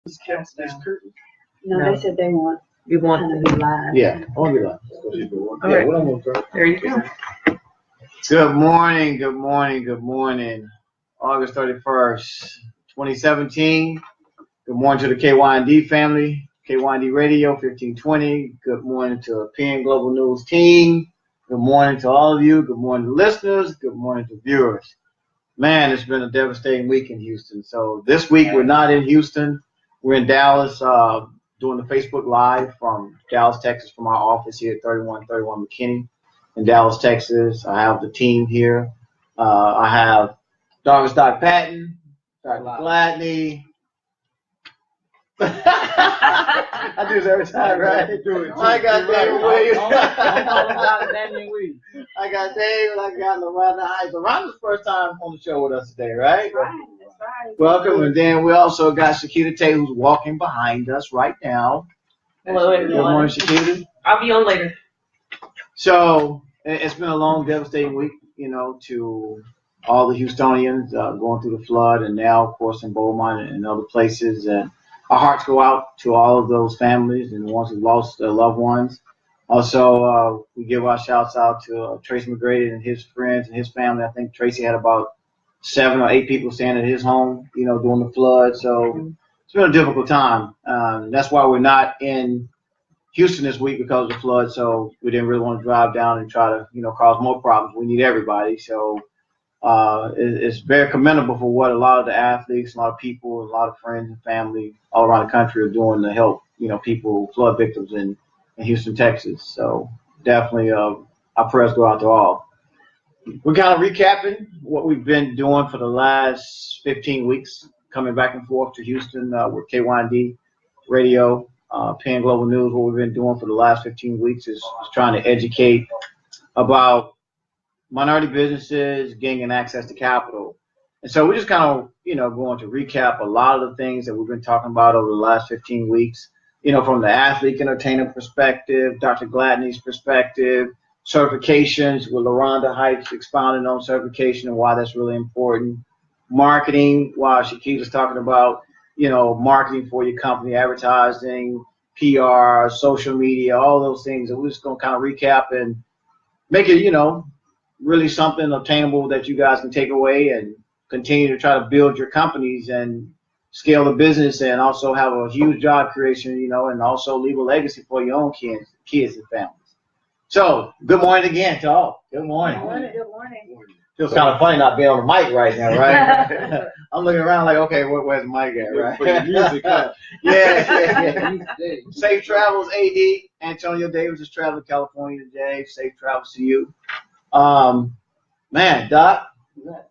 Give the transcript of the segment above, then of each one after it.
No, they said they want. You want to be live. Yeah, I want to be live. Right. What I'm going to There you go. Good morning, good morning, good morning. August 31st, 2017. Good morning to the KYND family, KYND Radio 1520. Good morning to PN Global News team. Good morning to all of you. Good morning to listeners. Good morning to viewers. Man, it's been a devastating week in Houston. So this week we're not in Houston. We're in Dallas doing the Facebook Live from Dallas, Texas, from our office here at 3131 McKinney in Dallas, Texas. I have the team here. I have Dr. Patton, Dr. Gladney. I do this every time, right? I got Damian Williams. Damian Williams. I got Dave, I got LaRhonda. LaRhonda's first time on the show with us today, right? That's right. Welcome. And then we also got Chiquita Tate, who's walking behind us right now. Hello, everyone. Good morning, Chiquita. I'll be on later. So it's been a long, devastating week, to all the Houstonians going through the flood, and now, of course, in Beaumont and other places. And our hearts go out to all of those families and the ones who lost their loved ones. Also, we give our shouts out to Tracy McGrady and his friends and his family. I think Tracy had about 7 or 8 people staying at his home, during the flood. So it's been a difficult time. That's why we're not in Houston this week because of the flood. So we didn't really want to drive down and try to, cause more problems. We need everybody. So it's very commendable for what a lot of the athletes, a lot of people, a lot of friends and family all around the country are doing to help, people, flood victims in Houston, Texas. So definitely our prayers go out to all. We're kind of recapping what we've been doing for the last 15 weeks, coming back and forth to Houston with KYND Radio, PN Global News. What we've been doing for the last 15 weeks is trying to educate about minority businesses gaining access to capital. And so we're just kind of, going to recap a lot of the things that we've been talking about over the last 15 weeks, from the athlete entertainer perspective, Dr. Gladney's perspective, certifications with LaRhonda Hytchye expounding on certification and why that's really important. Marketing, while Chiquita's talking about, marketing for your company, advertising, PR, social media, all those things. And we're just going to kind of recap and make it, really something obtainable that you guys can take away and continue to try to build your companies and scale the business and also have a huge job creation, and also leave a legacy for your own kids and families. So, good morning again to all. Good morning. Good morning. Feels kind of funny not being on the mic right now, right? I'm looking around like, okay, where's the mic at, right? For the music, huh? Yeah. Safe travels, AD. Antonio Davis is traveling to California today. Safe travels to you. Man, Doc,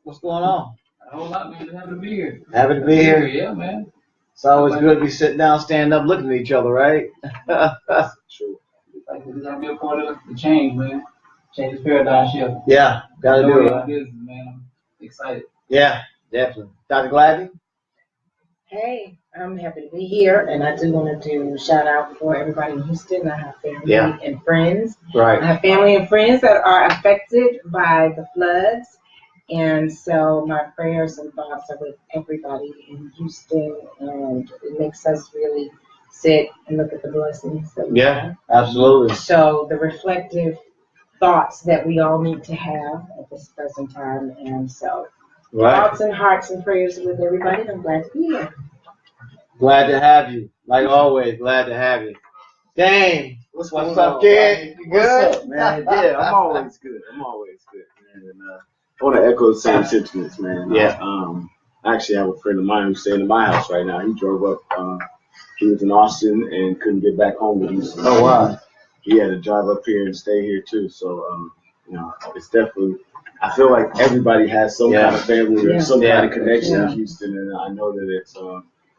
what's going on? A whole lot, man. Happy to be here. Happy to be here. Yeah, man. It's always good to be sitting down, standing up, looking at each other, right? True. Like, this is gonna be a part of the change, man. Change this paradigm shift. Yeah, gotta do it. Business, man. I'm excited. Yeah, definitely. Dr. Gladney? Hey, I'm happy to be here, and I do want to do shout out for everybody in Houston. I have family and friends. Right. I have family and friends that are affected by the floods, and so my prayers and thoughts are with everybody in Houston, and it makes us really sit and look at the blessings that we have. Absolutely. So the reflective thoughts that we all need to have at this present time, and so thoughts and hearts and prayers with everybody. I'm glad to be here. Glad to have you. Like always, glad to have you. Dang. What's up, kid? You good? What's up, man? Yeah, I'm always good. Man. And I want to echo the same sentiments, man. Yeah. I actually have a friend of mine who's staying in my house right now. He drove up. He was in Austin and couldn't get back home to Houston. Oh, wow. He had to drive up here and stay here, too. So, it's definitely, I feel like everybody has some kind of family or some kind of connection in Houston. And I know that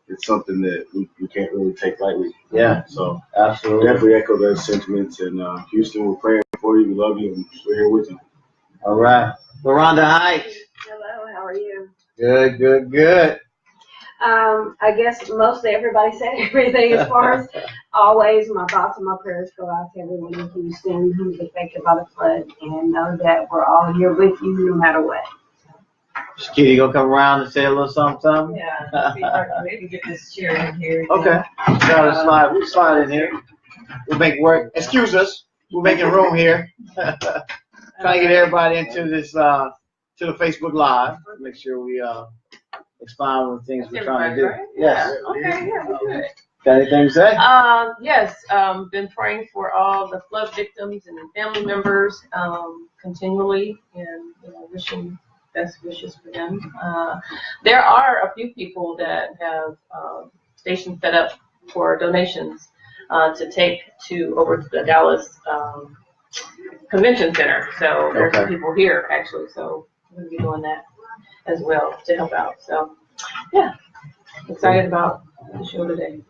it's something that we can't really take lightly. Yeah. So, absolutely. Definitely echo those sentiments. And Houston, we're praying for you. We love you. And we're here with you. All right. LaRhonda Hytchye. Hello, how are you? Good. I guess mostly everybody said everything as far as always. My thoughts and my prayers go out to everyone in Houston who's affected by the flood, and know that we're all here with you no matter what. Chiquita, you gonna come around and say a little something? Yeah, maybe get this chair in here. Okay. We'll slide in here. We'll make work. Excuse us. We're making room here. Trying to get everybody into this, to the Facebook Live. Make sure we expound on the things we're trying to do. Right? Yes. Yeah. Okay, yeah, we're good. Got anything to say? Yes, been praying for all the flood victims and their family members continually, and wishing best wishes for them. There are a few people that have stations set up for donations to take over to the Dallas Convention Center. So there's some people here actually, so I'm going to be doing that as well to help out. So yeah, excited about the show today.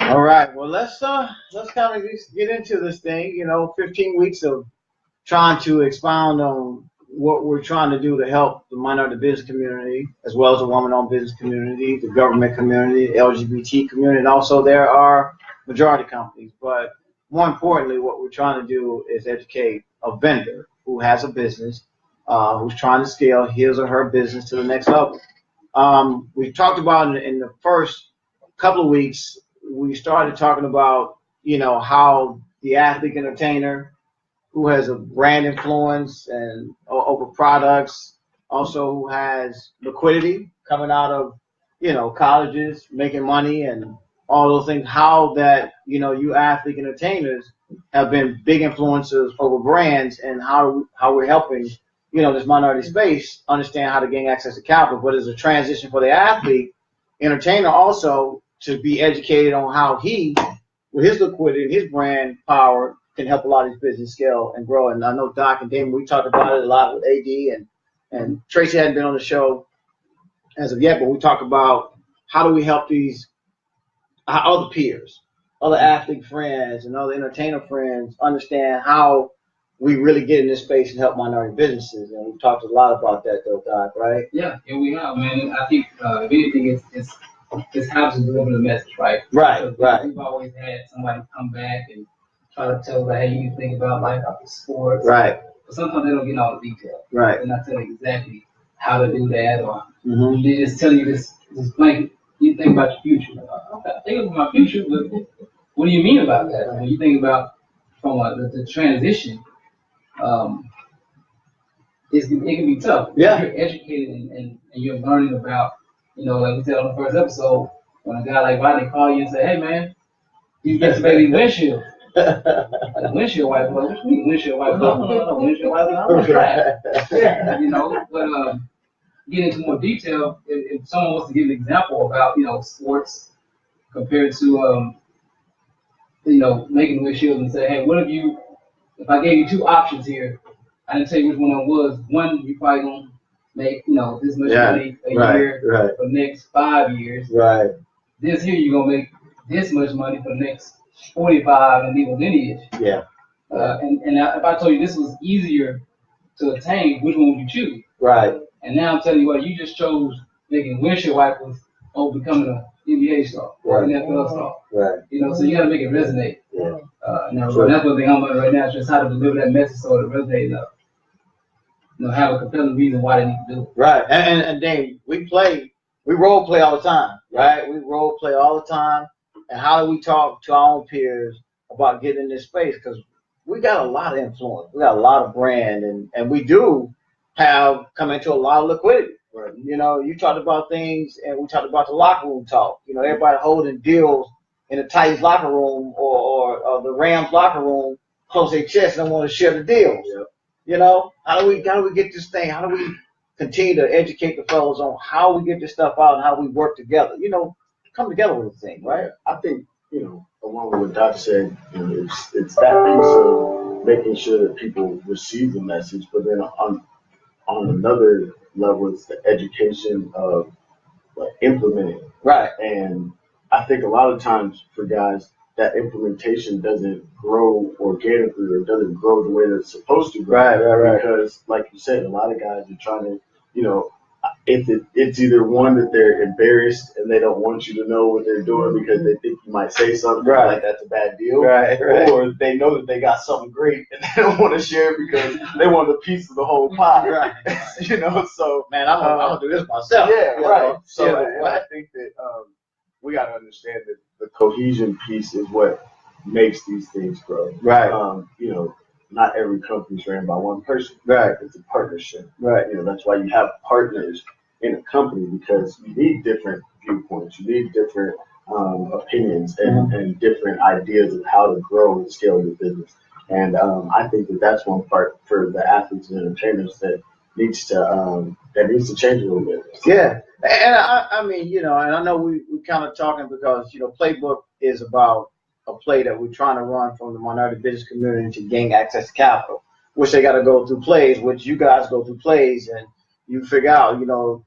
All right. Well, let's kind of get into this thing. 15 weeks of trying to expound on what we're trying to do to help the minority business community, as well as the woman-owned business community, the government community, the LGBT community, and also there are majority companies. But more importantly, what we're trying to do is educate a vendor who has a business, who's trying to scale his or her business to the next level. We talked about in the first couple of weeks, we started talking about, how the athlete entertainer who has a brand influence and over products, also who has liquidity coming out of, colleges, making money and all those things, how that, you athlete entertainers have been big influencers over brands, and how we're helping, this minority space understand how to gain access to capital. But as a transition for the athlete entertainer also to be educated on how he, with his liquidity and his brand power, can help a lot of his business scale and grow. And I know Doc and Damian, we talked about it a lot with AD, and Tracy hadn't been on the show as of yet, but we talk about how do we help these other peers, other athlete friends and other entertainer friends understand how we really get in this space and help minority businesses. And we've talked a lot about that though, Doc, right? Yeah, we have, man. I think if anything, it's how to deliver the message, right? Right. We've always had somebody come back and try to tell us, hey, you need to think about life after sports. Right. But sometimes they don't get all the details. Right. They're not telling you exactly how to do that, or Mm-hmm. they just tell you this blanket. You think about your future. Like, okay, I think about my future, but what do you mean about that? When you think about from the transition, it can be tough. Yeah. If you're educated and you're learning about, like we said on the first episode, when a guy like Rodney call you and say, hey man, you get to baby windshield. Like windshield wiper. What do you mean windshield wiper? No, windshield wiper. I'm gonna try. But get into more detail. If someone wants to give an example about, sports compared to, making windshield and say, hey, what if I gave you two options here, I didn't tell you which one it was. One, you probably gonna make, this much money a year for the next 5 years. Right. This here, you're gonna make this much money for the next 45 and leave a lineage. Yeah. And if I told you this was easier to attain, which one would you choose? Right. And now I'm telling you what, you just chose making windshield wipers over becoming an NBA star or an NFL star. Right. So you gotta make it resonate. Yeah. Now, so that's one thing I'm learning right now, is just how to deliver that message so it resonates enough. Have a compelling reason why they need to do it. Right. And Dave, we role play all the time, right? We role play all the time. And how do we talk to our own peers about getting in this space? Because we got a lot of influence. We got a lot of brand, and we do have come into a lot of liquidity. Right. You talked about things, and we talked about the locker room talk. Everybody holding deals in the Titans locker room or the Rams locker room close their chest and want to share the deals. Yeah. How do we get this thing? How do we continue to educate the fellows on how we get this stuff out and how we work together? Come together with the thing, right? I think, along with what Doc said, it's that piece of making sure that people receive the message, but then on another level, it's the education of implementing. Right. And I think a lot of times for guys, that implementation doesn't grow organically or doesn't grow the way that it's supposed to grow. Right. Because, like you said, a lot of guys are trying to, it's either one that they're embarrassed and they don't want you to know what they're doing because they think you might say something like that's a bad deal, or they know that they got something great and they don't want to share because they want a piece of the whole pie. So man, I'm gonna do this myself. So I think that we got to understand that the cohesion piece is what makes these things grow. Not every company is ran by one person. It's a partnership. That's why you have partners in a company, because you need different viewpoints, you need different opinions and different ideas of how to grow and scale your business. And I think that that's one part for the athletes and entertainers that needs to change a little bit. Yeah, and I mean, and I know we kind of talking because Playbook is about a play that we're trying to run from the minority business community to gain access to capital, which they got to go through plays, which you guys go through plays and you figure out,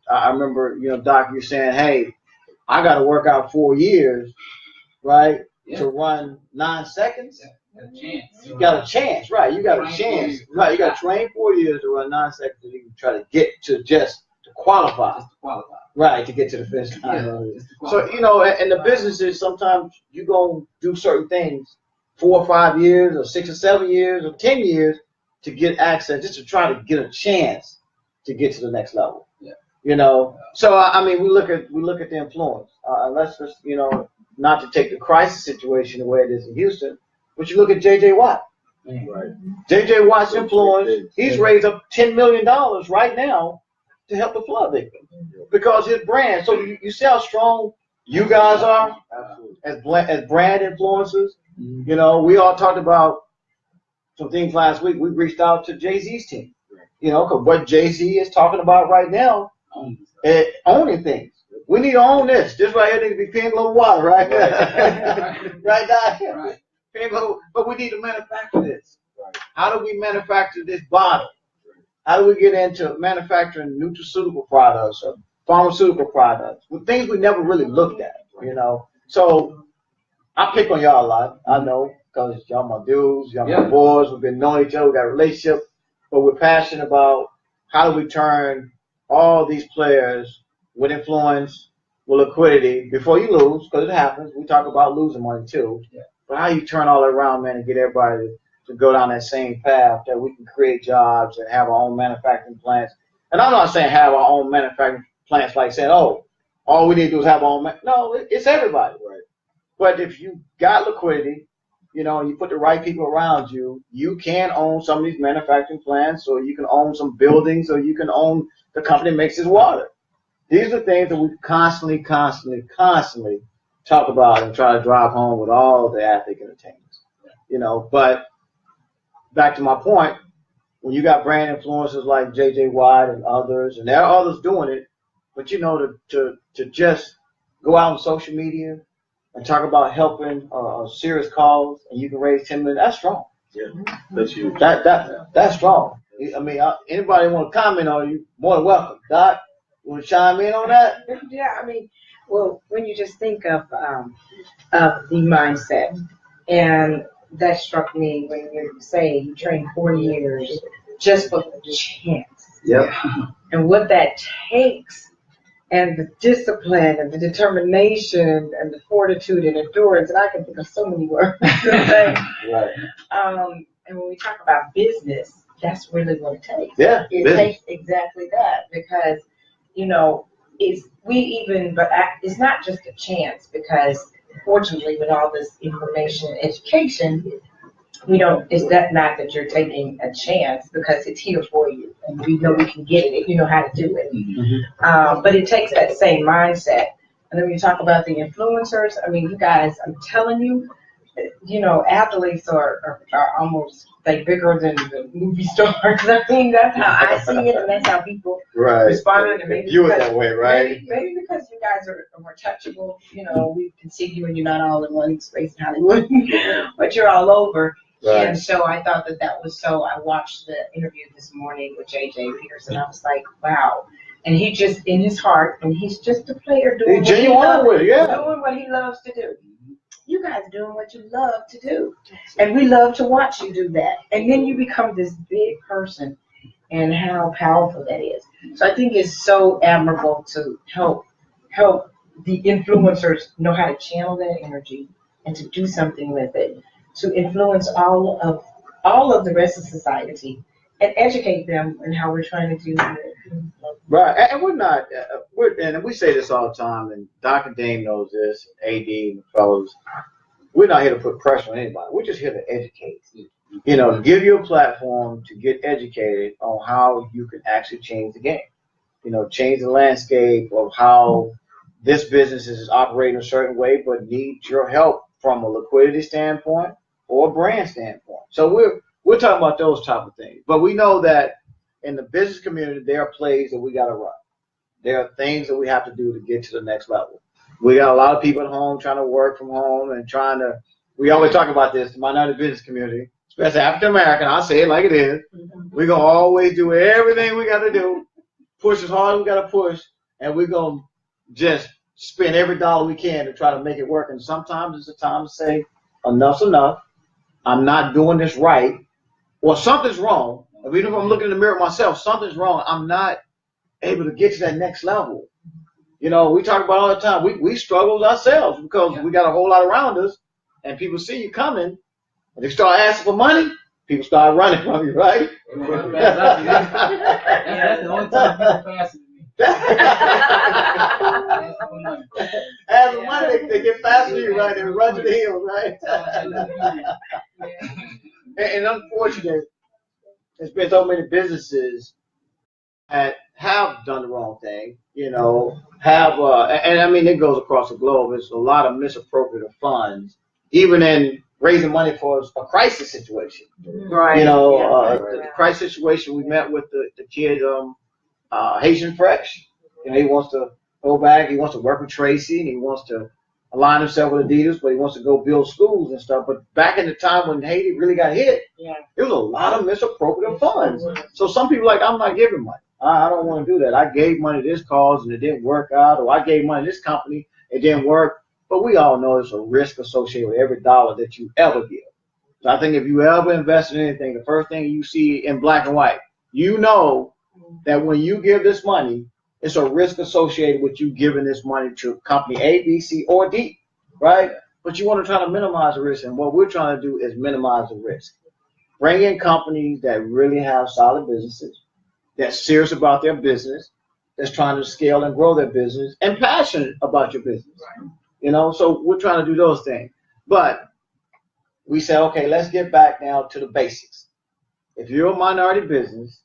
I remember, Doc, you're saying, hey, I got to work out 4 years, right, to run 9 seconds. You got a chance, right? You got a chance, right? You got to train 4 years to run 9 seconds and you can try to get to to qualify. Right, to get to the finish line. So, and the businesses, sometimes you go do certain things 4 or 5 years or 6 or 7 years or 10 years to get access, just to try to get a chance to get to the next level. So I mean, we look at the influence. Let's just, not to take the crisis situation the way it is in Houston, but you look at J.J. Watt. Right. J.J. Watt's influence, he's raised up $10 million right now to help the flood victim because his brand. So you see how strong you guys are as brand influencers. We all talked about some things last week. We reached out to Jay-Z's team. Because what Jay-Z is talking about right now, owning things. We need to own this. This right here needs to be Pink Global Water, right? Right down here. But we need to manufacture this. How do we manufacture this bottle? How do we get into manufacturing nutraceutical products or pharmaceutical products? With things we never really looked at, So I pick on y'all a lot. I know, because y'all my dudes, y'all my boys. We've been knowing each other. We got a relationship. But we're passionate about how do we turn all these players with influence, with liquidity, before you lose, because it happens. We talk about losing money too. But how you turn all that around, man, and get everybody to go down that same path that we can create jobs and have our own manufacturing plants. And I'm not saying have our own manufacturing plants like saying, oh, all we need to do is have our own. No, it's everybody. But if you got liquidity, and you put the right people around you, you can own some of these manufacturing plants, or you can own some buildings, or you can own the company that makes this water. These are things that we constantly talk about and try to drive home with all the athlete entertainers. But back to my point, when you got brand influencers like J.J. Watt and others, and there are others doing it, but to just go out on social media and talk about helping a serious cause, and you can raise $10 million. That's strong. That's huge. That's strong. I mean, anybody want to comment on you? More than welcome. Doc, you want to chime in on that? Yeah, I mean, well, when you just think of the mindset, and that struck me when you say you trained 4 years just for the chance. And what that takes. And the discipline and the determination and the fortitude and endurance, and I can think of so many words to say. And when we talk about business, that's really what it takes. It takes exactly that, because it's not just a chance, because fortunately with all this information and education, it's not that you're taking a chance, because it's here for you and we know we can get it if you know how to do it. But it takes that same mindset. And then when you talk about the influencers, I mean, you guys, I'm telling you, athletes are almost bigger than the movie stars. I mean, that's how I see it, and that's how people respond. And maybe you it that way, right? Maybe because you guys are more touchable. We can see you, and you're not all in one space in Hollywood, but you're all over. And so I thought that was so. I watched the interview this morning with J.J. Pierce, and I was like, wow. And he just, in his heart, and he's just a player doing what he loves to do. You guys doing what you love to do. And we love to watch you do that. And then you become this big person, and how powerful that is. So I think it's so admirable to help the influencers know how to channel that energy and to do something with it, to influence all of the rest of society and educate them in how we're trying to do it. Right, and we're not, and we say this all the time, and Dr. Dame knows this, AD and the fellows, we're not here to put pressure on anybody. We're just here to educate. You know, give you a platform to get educated on how you can actually change the game. You know, change the landscape of how this business is operating a certain way, but needs your help from a liquidity standpoint or a brand standpoint. So we're talking about those type of things. But we know that in the business community, there are plays that we got to run. There are things that we have to do to get to the next level. We got a lot of people at home trying to work from home and we always talk about this, the minority business community, especially African American. I'll say it like it is. We're going to always do everything we got to do, push as hard as we got to push, and we're going to just spend every dollar we can to try to make it work. And sometimes it's a time to say, enough's enough. I'm not doing this right. Or something's wrong. Even if I'm looking in the mirror myself, something's wrong. I'm not able to get to that next level. You know, we talk about all the time. We struggle ourselves because we got a whole lot around us, and people see you coming, and they start asking for money. People start running from you, right? That's the only time people pass me. As for money, they get faster than you, right? They run to the hills, right? And unfortunately, there's been so many businesses that have done the wrong thing, you know, and I mean, it goes across the globe. There's a lot of misappropriated funds, even in raising money for a crisis situation. Right. You know, the crisis situation, we met with the kid, Haitian Fresh. You know, he wants to go back. He wants to work with Tracy, and he wants to align himself with Adidas, but he wants to go build schools and stuff. But back in the time when Haiti really got hit, there was a lot of misappropriated funds. So some people are like, I'm not giving money. I don't want to do that. I gave money to this cause and it didn't work out, or I gave money to this company, it didn't work. But we all know there's a risk associated with every dollar that you ever give. So I think if you ever invest in anything, the first thing you see in black and white, you know that when you give this money, it's a risk associated with you giving this money to company A, B, C, or D, right? But you want to try to minimize the risk, and what we're trying to do is minimize the risk. Bring in companies that really have solid businesses, that's serious about their business, that's trying to scale and grow their business, and passionate about your business. You know, so we're trying to do those things. But we say, okay, let's get back now to the basics. If you're a minority business,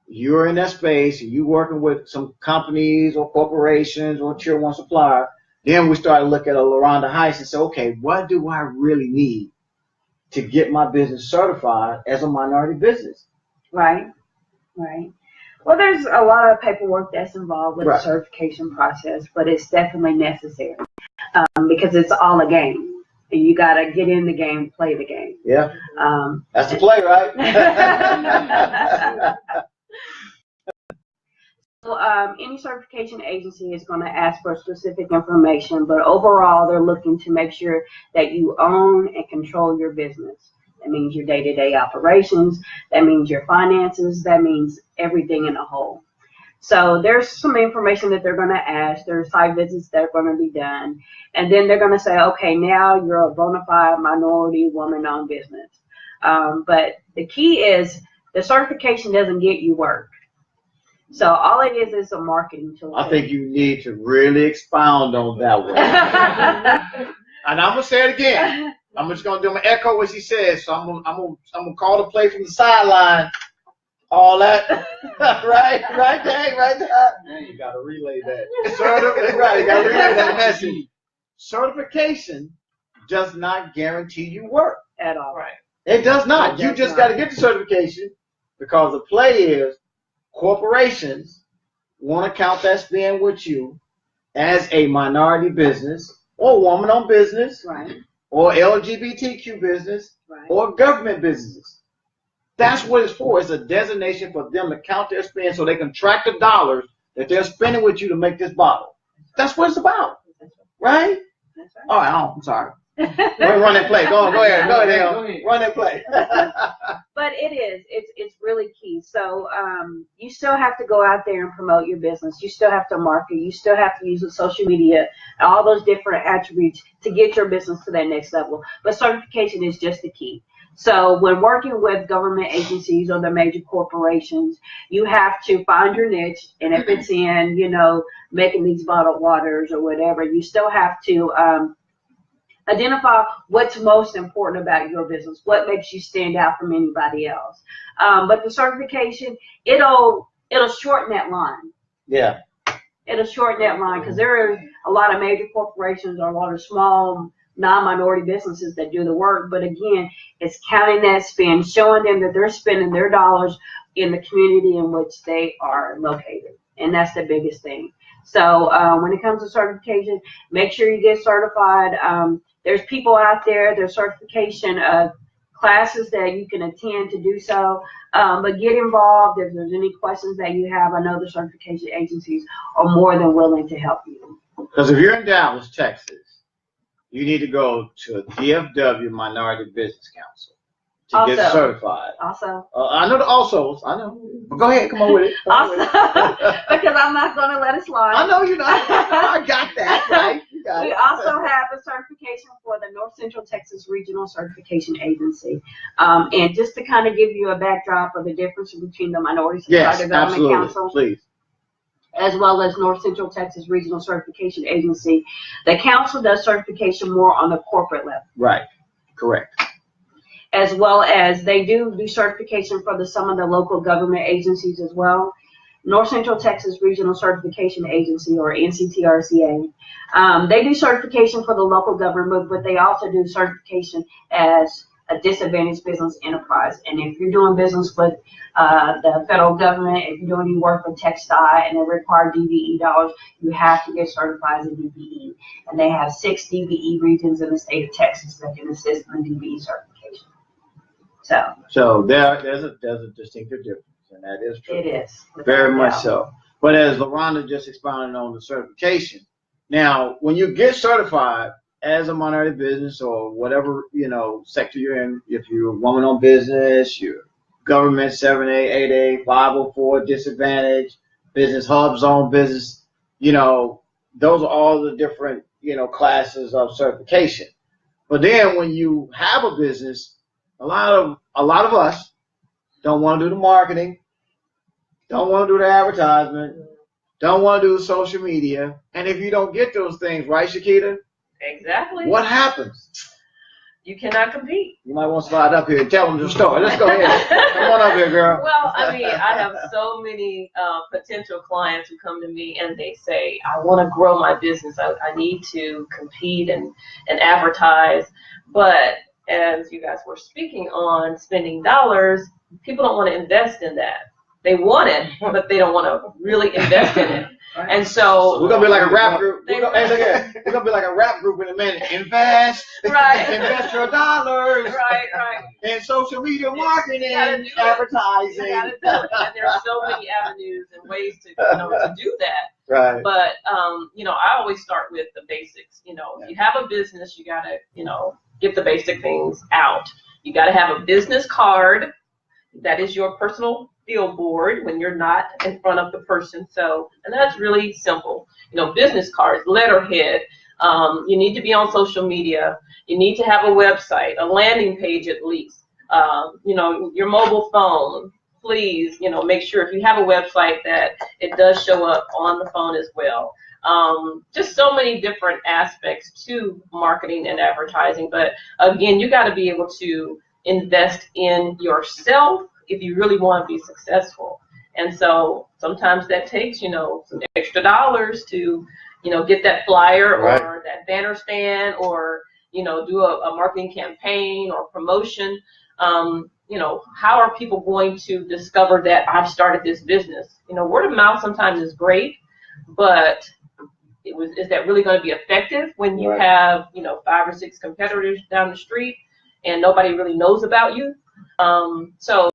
you're in that space, and you're working with some companies or corporations or tier one supplier, then we start to look at a LaRhonda Heights and say, okay, what do I really need to get my business certified as a minority business? Right. Well, there's a lot of paperwork that's involved with the certification process, but it's definitely necessary because it's all a game. And you got to get in the game, play the game. Yeah. That's the play, right? So, any certification agency is going to ask for specific information, but overall, they're looking to make sure that you own and control your business. That means your day-to-day operations. That means your finances. That means everything in a whole. So there's some information that they're going to ask. There's site visits that are going to be done. And then they're going to say, okay, now you're a bona fide minority woman-owned business. But the key is the certification doesn't get you work. So all it is a marketing tool. I think you need to really expound on that one. And I'm going to say it again. I'm just going to echo what she says. So I'm gonna call the play from the sideline. All that, right, Dang, right there. Man, you got to relay that. Right, you got to relay that message. Certification does not guarantee you work At all. Right. It does not. You just got to get the certification, because the play is corporations want to count that spend with you as a minority business or woman-owned business. Right. Or LGBTQ business, Right. or government businesses. That's what it's for. It's a designation for them to count their spend so they can track the dollars that they're spending with you to make this bottle. That's what it's about, right? That's right. All right, I'm sorry. Run that play. Go ahead. Run that play. But it's really key. So you still have to go out there and promote your business. You still have to market. You still have to use the social media, all those different attributes to get your business to that next level. But certification is just the key. So when working with government agencies or the major corporations, you have to find your niche. And if it's in, making these bottled waters or whatever, you still have to identify what's most important about your business, what makes you stand out from anybody else. But the certification, it'll shorten that line. Yeah. It'll shorten that line because there are a lot of major corporations or a lot of small non-minority businesses that do the work. But again, it's counting that spend, showing them that they're spending their dollars in the community in which they are located. And that's the biggest thing. So when it comes to certification, make sure you get certified. There's people out there, there's certification classes that you can attend to do so. But get involved if there's any questions that you have. I know the certification agencies are more than willing to help you. Because if you're in Dallas, Texas, you need to go to DFW Minority Business Council to get certified. Also. I know the alsos. I know. But go ahead. Come on with it. Because I'm not going to let it slide. I know you're not. I got that. Right. We also have a certification for the North Central Texas Regional Certification Agency. And just to kind of give you a backdrop of the difference between the Minority Supplier Development Council, please, as well as North Central Texas Regional Certification Agency, the council does certification more on the corporate level. Right. Correct. As well as they do certification for some of the local government agencies as well. North Central Texas Regional Certification Agency, or NCTRCA, they do certification for the local government, but they also do certification as a disadvantaged business enterprise. And if you're doing business with the federal government, if you're doing any work with TxDOT and they require DBE dollars, you have to get certified as a DBE. And they have 6 DBE regions in the state of Texas that can assist in the DBE certification. So there's a distinctive difference, and that is true. It is. Very much so. But as LaRhonda just expounded on the certification, now when you get certified as a minority business or whatever sector you're in, if you're a woman-owned business, you're government 7A, 8A, 504, disadvantaged, business hub zone business, those are all the different classes of certification. But then when you have a business, a lot of us don't want to do the marketing, don't want to do the advertisement, don't want to do the social media. And if you don't get those things, right, Chiquita? Exactly. What happens? You cannot compete. You might want to slide up here and tell them the story. Let's go ahead. Come on up here, girl. Well, I have so many potential clients who come to me and they say, I want to grow my business. I need to compete and advertise. But as you guys were speaking on spending dollars, people don't want to invest in that. They want it, but they don't want to really invest in it. Right. And so we're gonna be like a rap group. We're gonna be like a rap group in a minute. Invest, right? Invest your dollars, right? In social media marketing, advertising. You gotta do it. And there's so many avenues and ways to to do that. Right. But I always start with the basics. If you have a business, you gotta get the basic things out. You gotta have a business card. That is your personal billboard when you're not in front of the person. And that's really simple. Business cards, letterhead. You need to be on social media. You need to have a website, a landing page at least. Your mobile phone. Please, make sure if you have a website that it does show up on the phone as well. Just so many different aspects to marketing and advertising. But again, you got to be able to invest in yourself if you really want to be successful. And so sometimes that takes, some extra dollars to, get that flyer or that banner stand or, do a marketing campaign or promotion. How are people going to discover that I've started this business? Word of mouth sometimes is great, but is that really going to be effective when you have, 5 or 6 competitors down the street and nobody really knows about you? So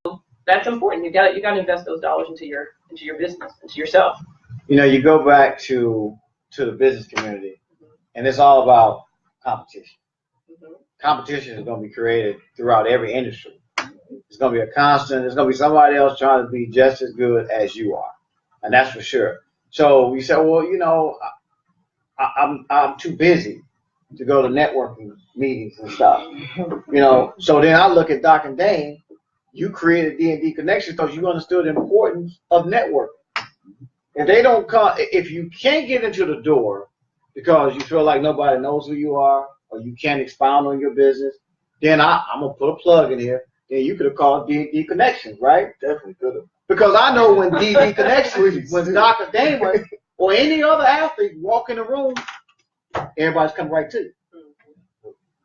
that's important. You got to invest those dollars into your business, into yourself. You go back to the business community, and it's all about competition. competition is going to be created throughout every industry. It's going to be a constant. There's going to be somebody else trying to be just as good as you are, and that's for sure. So we said, well, you know, I'm too busy to go to networking meetings and stuff, you know. So then I look at Doc and Dane. You created D&D Connection because you understood the importance of networking. If they don't come, if you can't get into the door because you feel like nobody knows who you are or you can't expound on your business, then I'm gonna put a plug in here. Then you could have called D&D Connections, right? Definitely could have. Because I know when D&D Connections, when Dr. Damon or any other athlete walk in the room, everybody's coming right to you.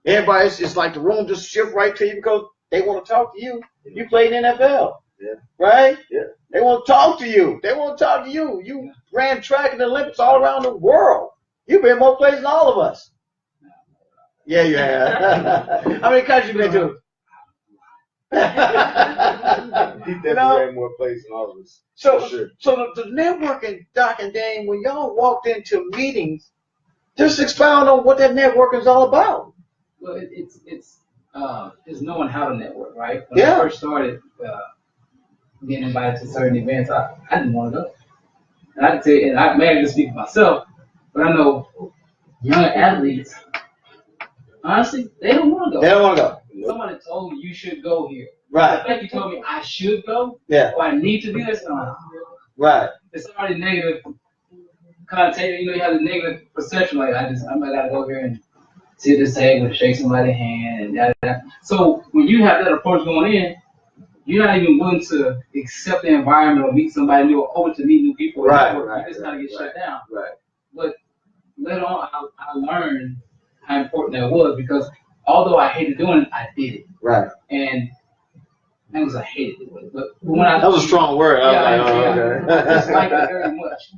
Everybody's, it's like the room just shift right to you because they want to talk to you. You played in NFL, right? Yeah. They want to talk to you. They want to talk to you. You ran track in the Olympics all around the world. You've been more places than all of us. Yeah, you have. How many countries you been to? He definitely ran more places than all of us. So, sure. so the networking, Doc and Dane, when y'all walked into meetings, just expound on what that networking is all about. Well, it's knowing how to network, right? When I first started being invited to certain events, I didn't want to go. And I can tell you, and I may have to speak for myself, but I know young athletes, honestly, they don't want to go. They don't want to go. Somebody told me you should go here. Right. The fact you told me I should go, Yeah. or I need to do this, Right. it's already negative connotated. You know, you have a negative perception. Like I might gotta go here and sit at the table and shake somebody's hand and that. So when you have that approach going in, you're not even willing to accept the environment or meet somebody new or open to meet new people. Right. You just gotta get shut down. Right. But later on, I learned how important that was because although I hated doing it, I did it. Right. And that was I hated it. But when I that was a strong word. I disliked it very much.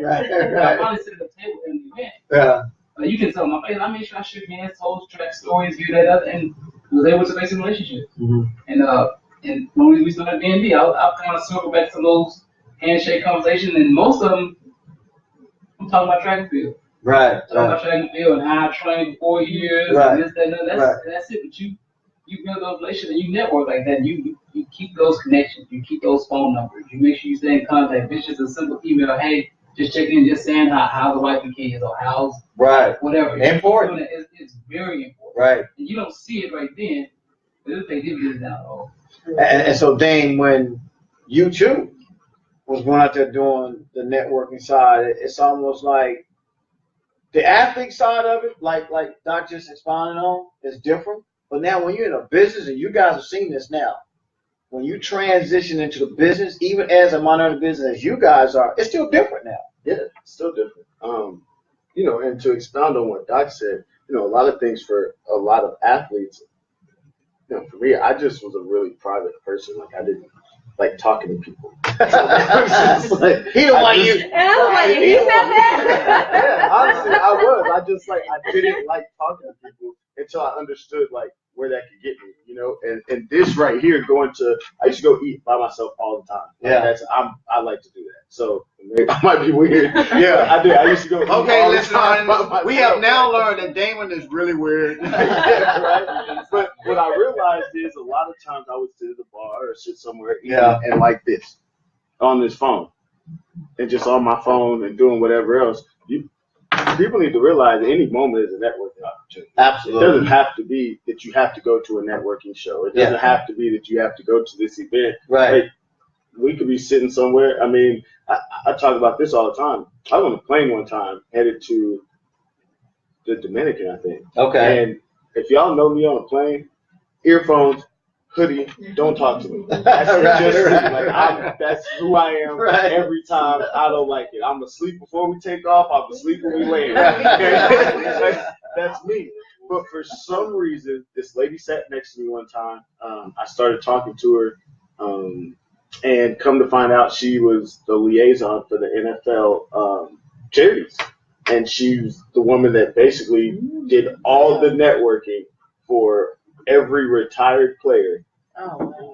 Right. I finally sit at the table in the event. Yeah. You can tell my face. I made sure I shook hands, told, track stories, view that up, and was able to make some relationships. And when we started D&D, I'll kind of circle back to those handshake conversations, and most of them, I'm talking about track and field. Right. Talking about track and field and how I trained for 4 years, and this, that, and that's it. But you build those relationships and you network like that. You keep those connections. You keep those phone numbers. You make sure you stay in contact. If it's just a simple email, hey, just checking in, just saying how the wife and kids or how's whatever. Important. It's very important. Right. And you don't see it right then, but if they did get it down low. And so, Dane, when you too was going out there doing the networking side, it's almost like the athlete side of it, like Doc just expounded on, is different. But now when you're in a business, and you guys have seen this now, when you transition into the business, even as a minority business as you guys are, it's still different now. Yeah, it's still different. You know, and to expound on what Doc said, you know, a lot of things for a lot of athletes, you know, for me, I just was a really private person. Like I didn't like talking to people. Like, he don't like you. Yeah, honestly, I was. I didn't like talking to people until I understood like where that could get me, you know. And this right here, I used to go eat by myself all the time. Like, I like to do that. So I might be weird. Yeah, I did. I used to go. Okay, listen, we have now learned that Damon is really weird. Yeah, right. But what I realized is a lot of times I would sit at a bar or sit somewhere and like this on this phone and just on my phone and doing whatever else. People need to realize any moment is a networking opportunity. Absolutely. It doesn't have to be that you have to go to a networking show. It doesn't have to be that you have to go to this event. Right. Like, we could be sitting somewhere. I mean, I talk about this all the time. I was on a plane one time headed to the Dominican, I think. Okay. And if y'all know me on a plane, earphones, hoodie, don't talk to me. That's that's who I am every time. I don't like it. I'm asleep before we take off. I'm asleep when we land. That's me. But for some reason, this lady sat next to me one time. I started talking to her, and come to find out she was the liaison for the NFL charities. And she was the woman that basically did all the networking for every retired player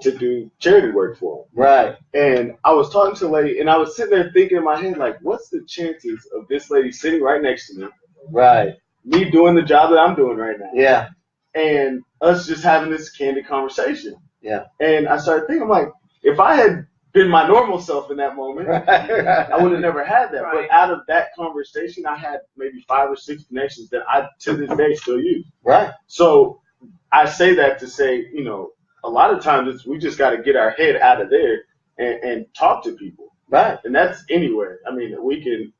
to do charity work for them. Right. And I was talking to the lady, and I was sitting there thinking in my head, like, what's the chances of this lady sitting right next to me? Right. Me doing the job that I'm doing right now. Yeah. and us just having this candid conversation. Yeah. And I started thinking, I'm like, if I had been my normal self in that moment, I would have never had that. Right. But out of that conversation, I had maybe 5 or 6 connections that I, to this day, still use. Right. So I say that to say, you know, a lot of times we just got to get our head out of there and talk to people. Right. And that's anywhere. I mean, we can,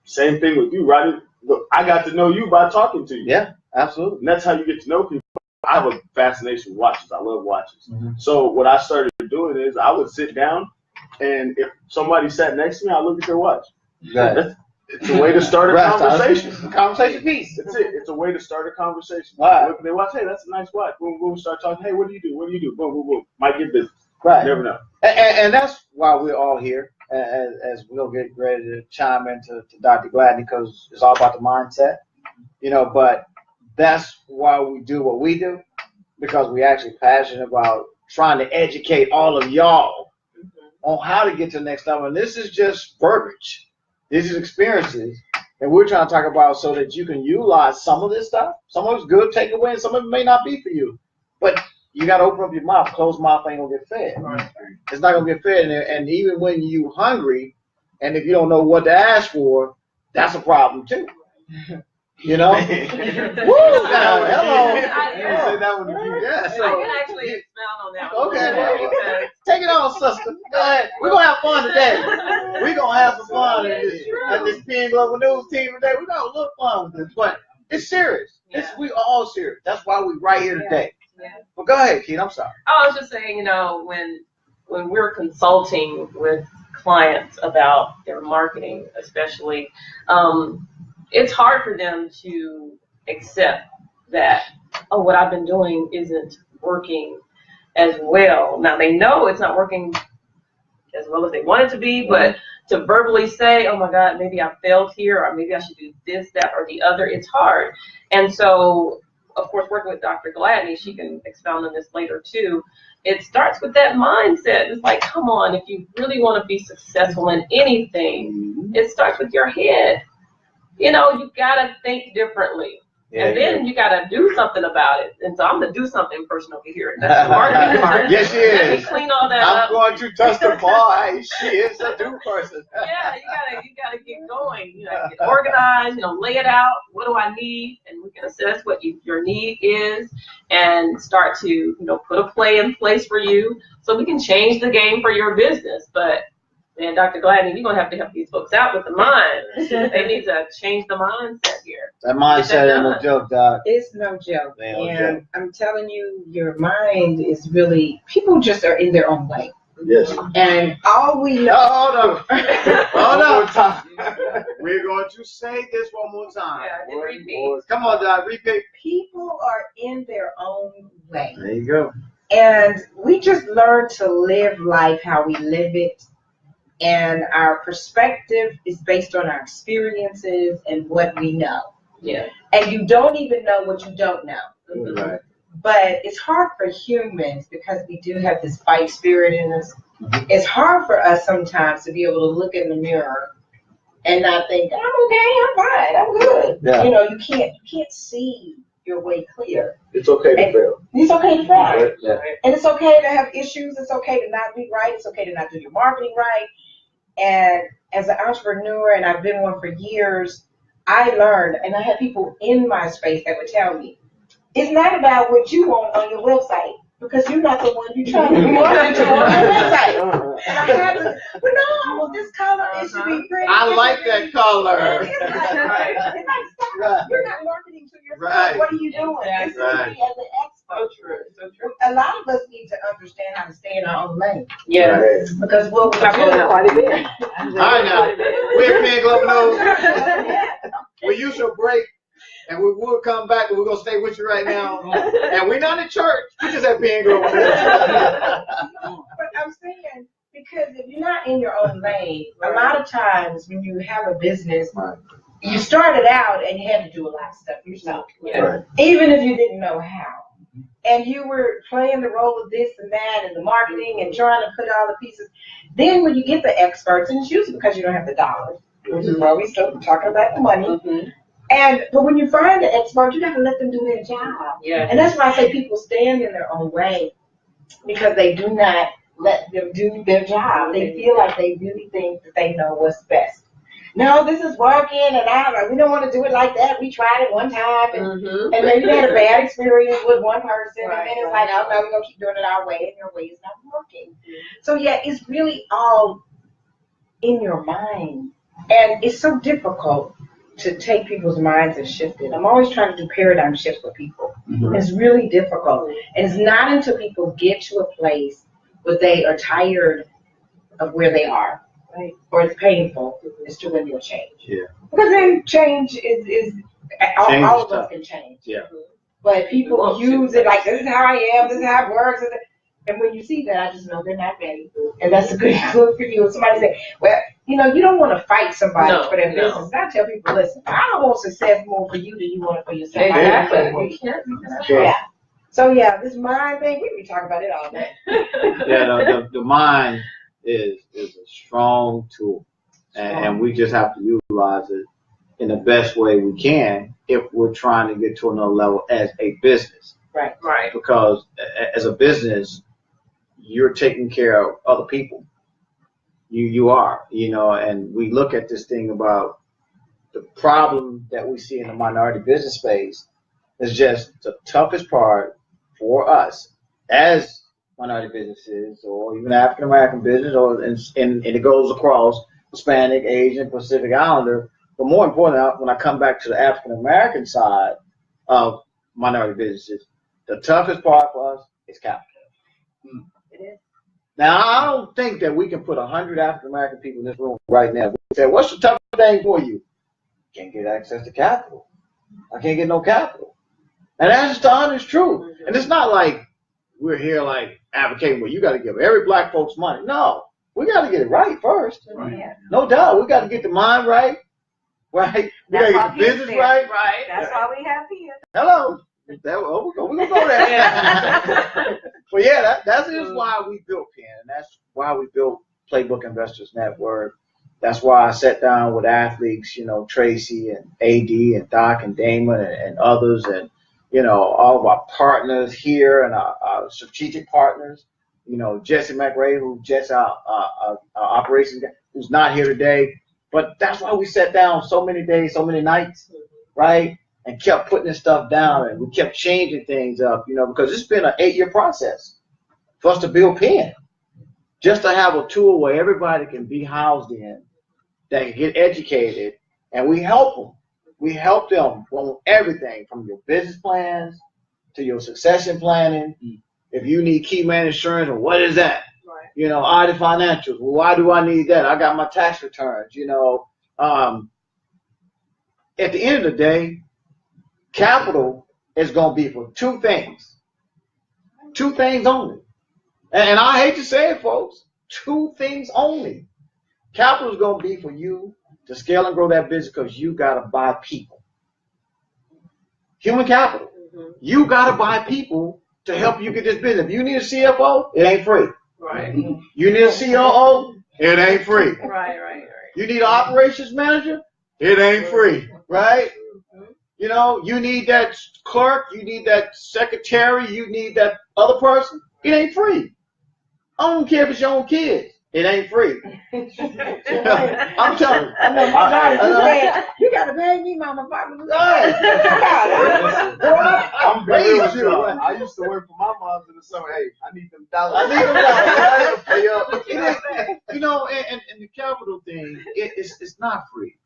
same thing with you, Rodney. Look, I got to know you by talking to you. Yeah, absolutely. And that's how you get to know people. I have a fascination with watches. I love watches. Mm-hmm. So what I started doing is I would sit down, and if somebody sat next to me, I look at their watch. Right. It's a way to start a conversation. Conversation piece. That's it. It's a way to start a conversation. Right. Look at their watch. Hey, that's a nice watch. Boom, boom. Start talking. Hey, what do you do? What do you do? Boom, boom, boom. Might get business. Right. You never know. And that's why we're all here, as we'll get ready to chime into Dr. Gladney, because it's all about the mindset, you know, but that's why we do what we do, because we're actually passionate about trying to educate all of y'all on how to get to the next level. And this is just verbiage. This is experiences. And we're trying to talk about so that you can utilize some of this stuff. Some of it's good takeaway, and some of it may not be for you. But you got to open up your mouth. Closed mouth ain't going to get fed. Right. It's not going to get fed. And even when you hungry, and if you don't know what to ask for, that's a problem too. You know? Woo! Hello. Say that one again. Yeah, I so, can actually expound on that one. okay, Because well, take it on, sister. Go ahead. We're going to have fun today. We're going to have some fun at this Pen Global News team today. We're going to have a little fun with this. But it's serious. We all serious. That's why we're right here today. Yeah. Well, go ahead, Keith. I'm sorry. I was just saying, you know, when we're consulting with clients about their marketing, especially, it's hard for them to accept that, oh, what I've been doing isn't working as well. Now, they know it's not working as well as they want it to be, but to verbally say, oh, my God, maybe I failed here, or maybe I should do this, that, or the other, it's hard. And so, of course, working with Dr. Gladney, she can expound on this later, too. It starts with that mindset. It's like, come on, if you really want to be successful in anything, it starts with your head. You know, you got to think differently. Yeah, and then you got to do something about it. And so I'm the do something person over here. That's the marketing part. Yes, she Let me is. clean all that I'm up. going to testify. She is a do person. Yeah, you gotta get going. You know, get organized. You know, lay it out. What do I need? And we can assess what your need is, and start to put a play in place for you, so we can change the game for your business. But man, Dr. Gladney, you're gonna have to help these folks out with the mind. They need to change the mindset here. That mindset ain't no joke, Doc. It's no joke. Ain't no And joke. I'm telling you, your mind is really, people just are in their own way. Yes. And all we know. Hold on. Hold One more on. time. We're going to say this one more time. Yeah, and repeat. Come on, Doc. Repeat. People are in their own way. There you go. And we just learn to live life how we live it. And our perspective is based on our experiences and what we know. Yeah. And you don't even know what you don't know. Right. But it's hard for humans because we do have this fight spirit in us. It's hard for us sometimes to be able to look in the mirror and not think, I'm okay, I'm fine, I'm good. Yeah. You can't see your way clear. It's okay to fail. It's okay to fail. Yeah. And it's okay to have issues. It's okay to not be right. It's okay to not do your marketing right. And as an entrepreneur, and I've been one for years, I learned, and I had people in my space that would tell me, it's not about what you want on your website, because you're not the one you're trying to market to on your website. And I had to, but no, this color, it should be pretty. I like that color. It's like, stop. Right. You're not marketing to yourself. Right. What are you doing? This is Right. me as an expert. So true. So true. A lot of us need to understand how to stay in our own lane. Yeah. Right. Because what we Talk about quite a bit. All right, now. We're Pen Global News. We use your break, and we will come back, and we're going to stay with you right now. And we're not in church. We just at Pen Global News. But I'm saying, because if you're not in your own lane, a lot of times when you have a business, you started out and you had to do a lot of stuff yourself, Yeah. Right. even if you didn't know how. And you were playing the role of this and that and the marketing and trying to put all the pieces. Then when you get the experts, and it's usually because you don't have the dollars, which is why we still talking about the money, Mm-hmm. But when you find an expert, you got to let them do their job. Yeah. And that's why I say people stand in their own way because they do not let them do their job. They feel like they really think that they know what's best. No, this is working, and we don't want to do it like that. We tried it one time, and maybe they had a bad experience with one person, and then it's like, oh no, we're gonna keep doing it our way, and your way is not working. So yeah, it's really all in your mind, and it's so difficult to take people's minds and shift it. I'm always trying to do paradigm shifts with people. It's really difficult, and it's not until people get to a place where they are tired of where they are. Right. Or it's painful as to when you'll change. Yeah. Because then change is all of us can change. Yeah. But people use it like, this is how I am, this is how it works. And when you see that, I just know they're not ready. And that's a good for you. If somebody say, well, you don't want to fight somebody for their business. I tell people, listen, I don't want success more for you than you want it for yourself. Exactly. Yeah. So yeah, this mind thing, we can talk about it all day. Yeah, the mind is a strong tool, and we just have to utilize it in the best way we can if we're trying to get to another level as a business. Right. Because as a business, you're taking care of other people. You are, and we look at this thing about the problem that we see in the minority business space is just the toughest part for us as minority businesses, or even African American business, and it goes across Hispanic, Asian, Pacific Islander. But more importantly, when I come back to the African American side of minority businesses, the toughest part for us is capital. It is. Now, I don't think that we can put 100 African American people in this room right now. We say, what's the toughest thing for you? Can't get access to capital. I can't get no capital. And that's just the honest truth. And it's not like we're here like advocating, well, you got to give every black folks money. No, we got to get it right first. Right. Yeah. No doubt. We got to get the mind right. Right? We got to get the business right. Right. That's why we have here. Hello. We're going to go there. But yeah, that's just why we built PEN. And that's why we built Playbook Investors Network. That's why I sat down with athletes, Tracy and AD and Doc and Damon and others, and all of our partners here and our strategic partners, Jesse McRae, who just our operations guy, who's not here today. But that's why we sat down so many days, so many nights, right? And kept putting this stuff down, and we kept changing things up, because it's been an 8-year process for us to build PEN. Just to have a tool where everybody can be housed in, that can get educated, and we help them. We help them from everything, from your business plans to your succession planning. If you need key man insurance, well, what is that? Right. Audit financials. Well, why do I need that? I got my tax returns. At the end of the day, capital is going to be for two things. Two things only. And I hate to say it, folks. Two things only. Capital is going to be for you to scale and grow that business because you got to buy people. Human capital. You got to buy people to help you get this business. If you need a CFO, it ain't free. Right. You need a COO, it ain't free. Right. You need an operations manager, it ain't free. Right? You need that clerk, you need that secretary, you need that other person, it ain't free. I don't care if it's your own kids. It ain't free. I'm telling you. I know my daughter just said, you got to pay me, Mama. I'm very with you. I used to work for my mom in the summer. Hey, I need them dollars. I pay up. And the capital thing, it's not free.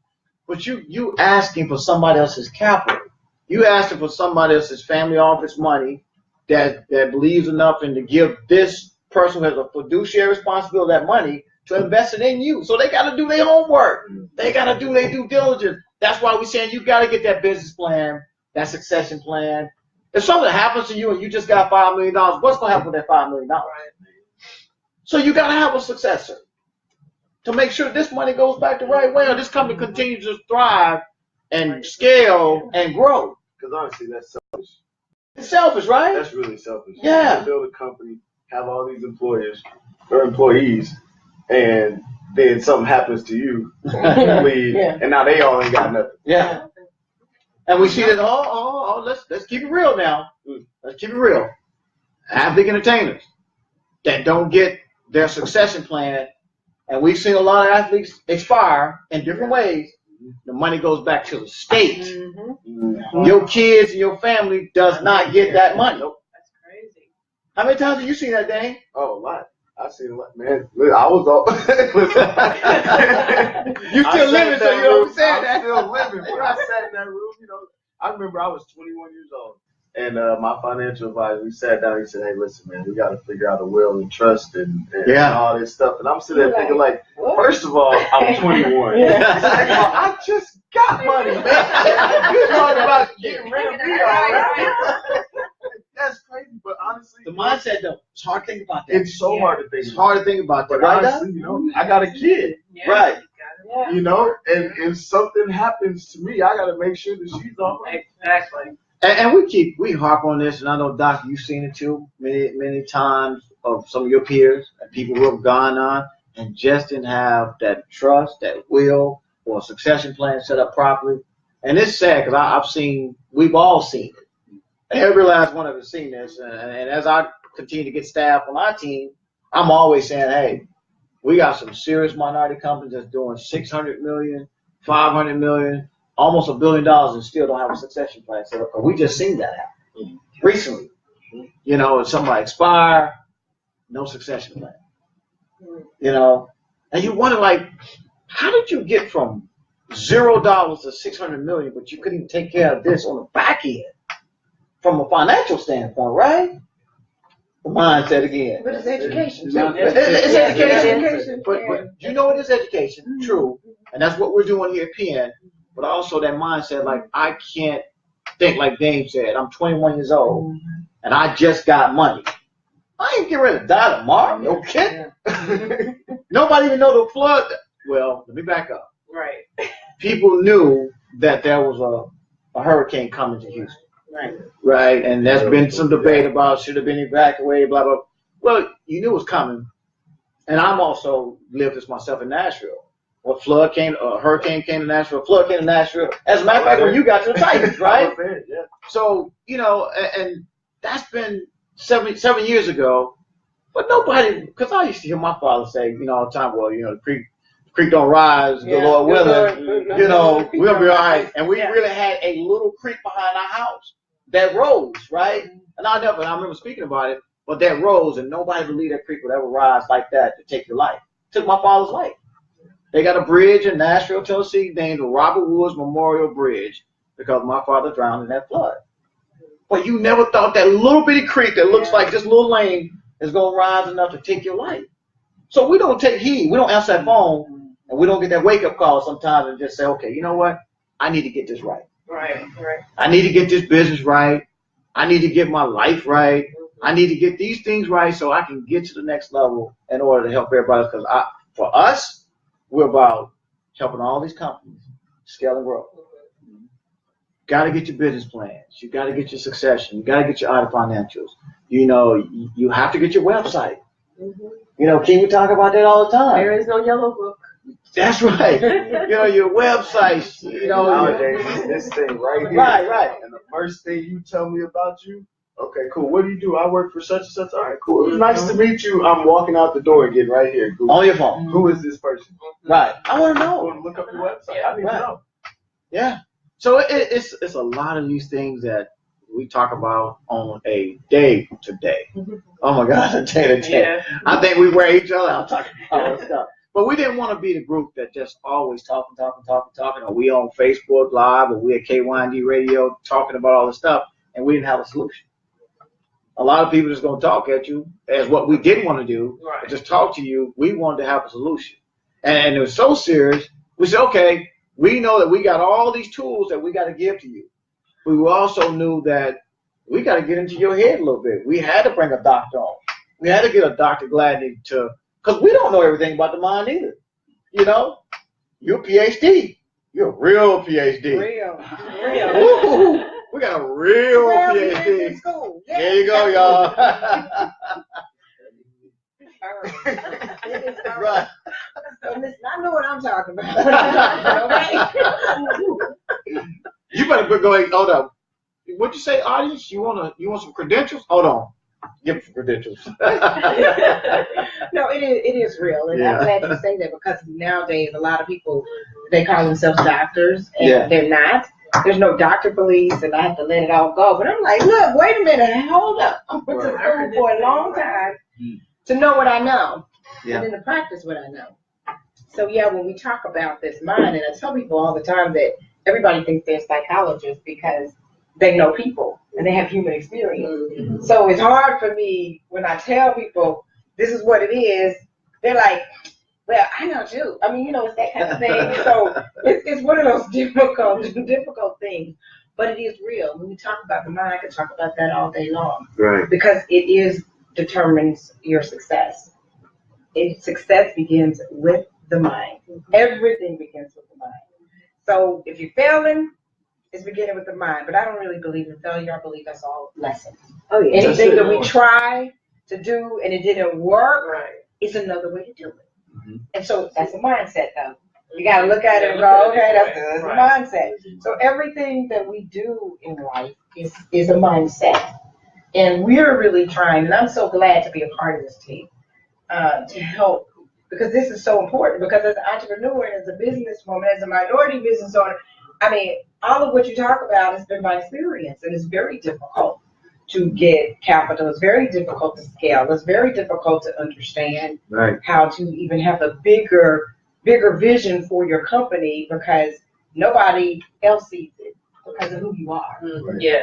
But you asking for somebody else's capital. You asking for somebody else's family office money that believes enough in to give this person who has a fiduciary responsibility of that money to invest it in you. So they got to do their homework. They got to do their due diligence. That's why we're saying you got to get that business plan, that succession plan. If something happens to you and you just got $5 million, what's going to happen with that $5 million? So you got to have a successor to make sure this money goes back the right way, or this company continues to thrive and scale and grow. Because honestly, that's selfish. It's selfish, right? That's really selfish. Yeah. You build a company, have all these employees, and then something happens to you, you leave, and now they all ain't got nothing. Yeah. And we see that, let's keep it real now. Let's keep it real. Athlete entertainers that don't get their succession plan, and we've seen a lot of athletes expire in different ways. The money goes back to the state. Mm-hmm. Your kids and your family does not get that money. That's crazy. How many times have you seen that, Dane? Oh, a lot. I've seen a lot, man. I was all. You still living, so you don't understand that. I'm still living, but I sat in that room. I remember I was 21 years old, and my financial advisor, we sat down. He said, "Hey, listen, man, we got to figure out a will and trust and all this stuff." And I'm sitting there thinking, like, first of all, I'm 21. Second of all, I just got money, man. You're talking about getting rid of me already. That's crazy, but honestly, the mindset though, it's hard to think about that. It's so hard to think. It's hard to think about that, But right? honestly, I got a kid, Right? And if something happens to me, I got to make sure that she's all right. Exactly. And we harp on this, and I know, Doc, you've seen it too many times of some of your peers and people who have gone on and just didn't have that trust, that will, or a succession plan set up properly. And it's sad because we've all seen it. Every last one of us seen this, and as I continue to get staff on our team, I'm always saying, hey, we got some serious minority companies that's doing $600 million, $500 million, almost $1 billion, and still don't have a succession plan set up. We just seen that happen recently. Somebody expire, no succession plan. And you wonder, like, how did you get from $0 to $600 million, but you couldn't even take care of this on the back end? From a financial standpoint, right? The mindset again. But it's education. It's education. But you know it is education, true. And that's what we're doing here at PN. But also that mindset, like, I can't think like Dame said. I'm 21 years old, and I just got money. I ain't getting ready to die tomorrow. No kidding. Nobody even know the flood. Well, let me back up. Right. People knew that there was a hurricane coming to Houston. Right, and there's been some debate about should have been evacuated, blah, blah. Well, you knew it was coming. And I'm also lived this myself in Nashville. When hurricane came to Nashville, flood came to Nashville. As a matter of fact, when you got to the Titans, right? So, and that's been 7 years ago. But nobody, because I used to hear my father say, all the time, well, the creek don't rise, the Lord willing, we'll be all right. And we really had a little creek behind our house that rose, right? And I remember speaking about it, but that rose, and nobody believed that creek would ever rise like that to take your life. It took my father's life. They got a bridge in Nashville, Tennessee, named the Rodney Woods Memorial Bridge because my father drowned in that flood. But you never thought that little bitty creek that looks like this little lane is going to rise enough to take your life. So we don't take heed. We don't answer that phone, and we don't get that wake-up call sometimes and just say, okay, you know what? I need to get this right. Right. I need to get this business right. I need to get my life right. I need to get these things right so I can get to the next level in order to help everybody. Because for us, we're about helping all these companies scale and grow. Got to get your business plans. You got to get your succession. You got to get your audit financials. You have to get your website. Can we talk about that all the time? There is no yellow book. That's right. Your websites. Nowadays, this thing right here. Right. And the first thing you tell me about you, okay, cool. What do you do? I work for such and such. All right, cool. It was nice to meet you. I'm walking out the door and getting right here. Google. On your phone. Who is this person? Right. I want to I know. want to look up your website. I need to know. Yeah. So it's a lot of these things that we talk about on a day-to-day. Oh my God, a day-to-day. Yeah. I think we wear each other out talking about all this stuff. But we didn't want to be the group that just always talking. Or we on Facebook Live, or we at KYND Radio talking about all this stuff, and we didn't have a solution. A lot of people just going to talk at you as what we didn't want to do, Right. just talk to you. We wanted to have a solution. And it was so serious, we said, okay, we know that we got all these tools that we got to give to you. We also knew that we got to get into your head a little bit. We had to bring a doctor on. We had to get a Dr. Gladney because we don't know everything about the mind either. You're a PhD. You're a real PhD. Real. Woo-hoo. We got a real PhD. School. Yeah. There you go, y'all. Right. So listen, I know what I'm talking about. Okay? You better go ahead. Hold up. What'd you say, audience? You want some credentials? Hold on. Give me some credentials. No, it is real, and I'm glad you say that because nowadays a lot of people they call themselves doctors and they're not. There's no doctor police, and I have to let it all go. But I'm like, look, wait a minute, hold up. I went to school for a long time to know what I know, and then to practice what I know. So when we talk about this mind, and I tell people all the time that everybody thinks they're psychologists because they know people and they have human experience. So it's hard for me when I tell people this is what it is. They're like, well, I know too. I mean, it's that kind of thing. So it's one of those difficult things. But it is real. When we talk about the mind, I can talk about that all day long. Right. Because it determines your success. Success begins with the mind. Everything begins with the mind. So if you're failing, it's beginning with the mind. But I don't really believe in failure. I believe that's all lessons. Oh, yeah. Anything that we try to do and it didn't work, it's another way to do it. And so that's a mindset, though. You got to look at it and go, okay, that's a mindset. So everything that we do in life is a mindset. And we're really trying, and I'm so glad to be a part of this team, to help, because this is so important. Because as an entrepreneur and as a businesswoman, as a minority business owner, I mean, all of what you talk about has been my experience, and it's very difficult to get capital. It's very difficult to scale. It's very difficult to understand how to even have a bigger vision for your company because nobody else sees it because of who you are.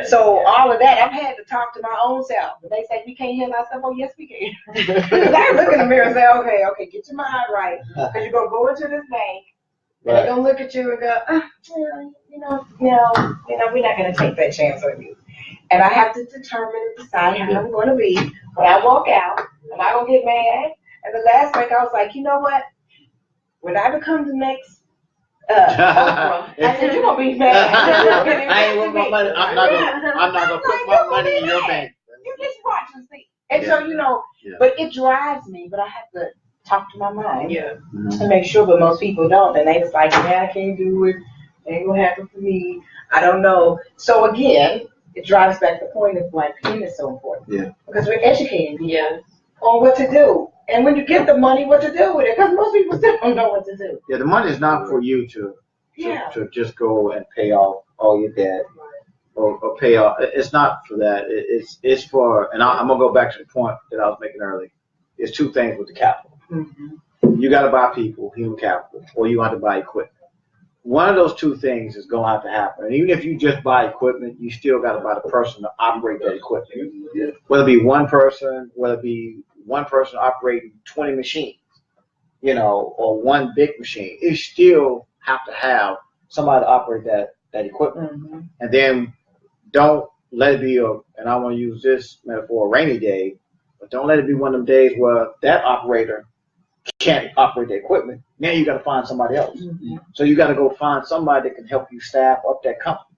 So all of that, I've had to talk to my own self. When they say we can't heal ourselves, oh yes we can. Because I look in the mirror and say, okay, get your mind right, because you're gonna go into this bank. And they're gonna look at you and go, we're not gonna take that chance on you. And I have to determine and decide how I'm going to be when I walk out. Am I going to get mad? And the last week I was like, you know what? When I become the next Oprah, I said, you're going to be mad. I ain't want my money. I'm not going to put my money in your bank. You just watch and see. And so, but it drives me, but I have to talk to my mind to make sure, but most people don't. And they was like, I can't do it. It ain't going to happen for me. I don't know. So again, it drives back the point of why pain is so important. Because we're educating people on what to do. And when you get the money, what to do with it. Because most people still don't know what to do. Yeah, the money is not for you to just go and pay off all your debt or pay off. It's not for that. It's for, and I'm going to go back to the point that I was making earlier. It's two things with the capital. You got to buy people, human capital, or you have to buy equipment. One of those two things is going to have to happen. And even if you just buy equipment, you still got to buy the person to operate that equipment. Whether it be one person, operating 20 machines, or one big machine, you still have to have somebody to operate that equipment. And then don't let it be and I want to use this metaphor, a rainy day, but don't let it be one of them days where that operator can't operate the equipment. Now you got to find somebody else. So you got to go find somebody that can help you staff up that company.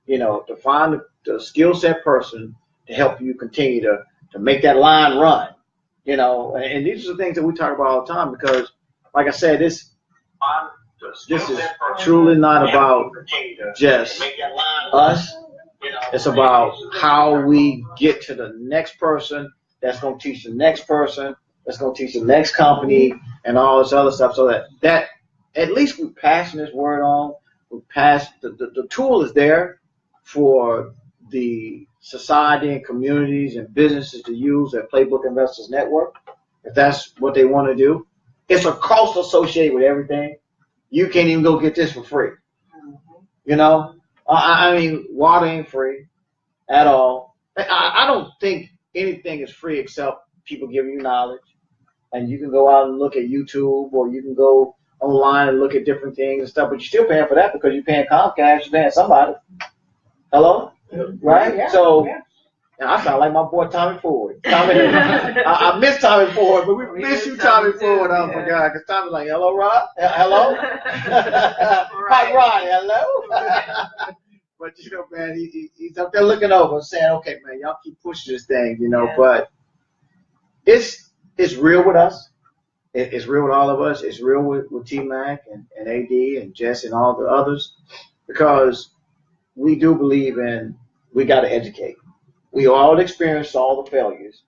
To find the skill set person to help you continue to make that line run. And these are the things that we talk about all the time because, like I said, this is truly not about just us. It's about how we get to the next person that's going to teach the next person. That's going to teach the next company and all this other stuff so that at least we're passing this word on. We pass the tool is there for the society and communities and businesses to use at Playbook Investors Network if that's what they want to do. It's a cost associated with everything. You can't even go get this for free. I mean, water ain't free at all. I don't think anything is free except people giving you knowledge. And you can go out and look at YouTube, or you can go online and look at different things and stuff, but you're still paying for that because you're paying Comcast, you're paying somebody. Hello? Right? And I sound like my boy Tommy Ford. I miss Tommy Ford, but we miss you, Tommy Ford. Oh my God, because Tommy's like, hello, Rod? Hello? Hi, Rod, hello? But man, he's up there looking over saying, okay, man, y'all keep pushing this thing, but it's real with us. It's real with all of us. It's real with T-Mac and AD and Jess and all the others because we do believe we got to educate. We all experienced all the failures,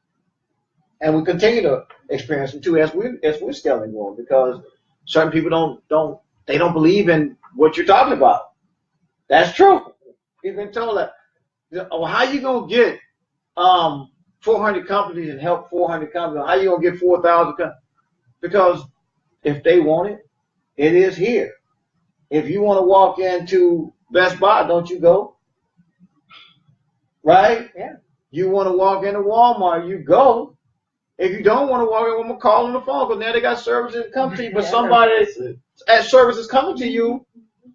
and we continue to experience them too as we're scaling more, because certain people don't believe in what you're talking about. That's true. You've been told that. Oh, how you gonna get 400 companies and help 400 companies? How you gonna get 4,000 companies? Because if they want it, it is here. If you want to walk into Best Buy, don't you go? Right? Yeah. You want to walk into Walmart, you go. If you don't want to walk in, I'm gonna call on the phone, because now they got services that come to you, but somebody at services coming to you,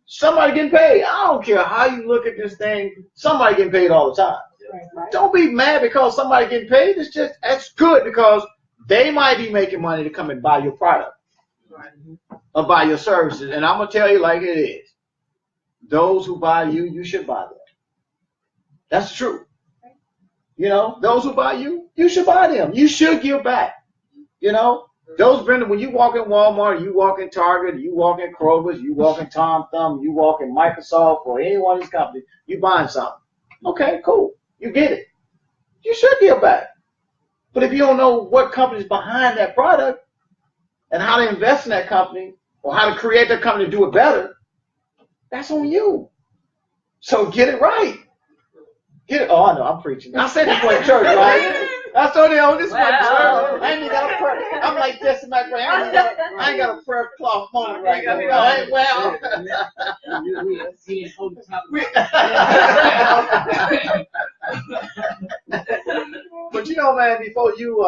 somebody getting paid. I don't care how you look at this thing, somebody getting paid all the time. Right. Don't be mad because somebody getting paid. That's good, because they might be making money to come and buy your product or buy your services. And I'm gonna tell you like it is. Those who buy you, you should buy them. That's true. You know, those who buy you, you should buy them. You should give back. You know, those vendors, when you walk in Walmart, you walk in Target, you walk in Kroger's, you walk in Tom Thumb, you walk in Microsoft or any one of these companies, you buying something. Okay, cool. You get it. You should give back. But if you don't know what company's behind that product and how to invest in that company or how to create that company to do it better, that's on you. So get it right. Get it. Oh, I know, I'm preaching. I said this for church, right? I told you, this is my church. I ain't even got a prayer. I'm like this in my brain. I ain't got a prayer cloth moment right now. No, well. But you know, man, before you,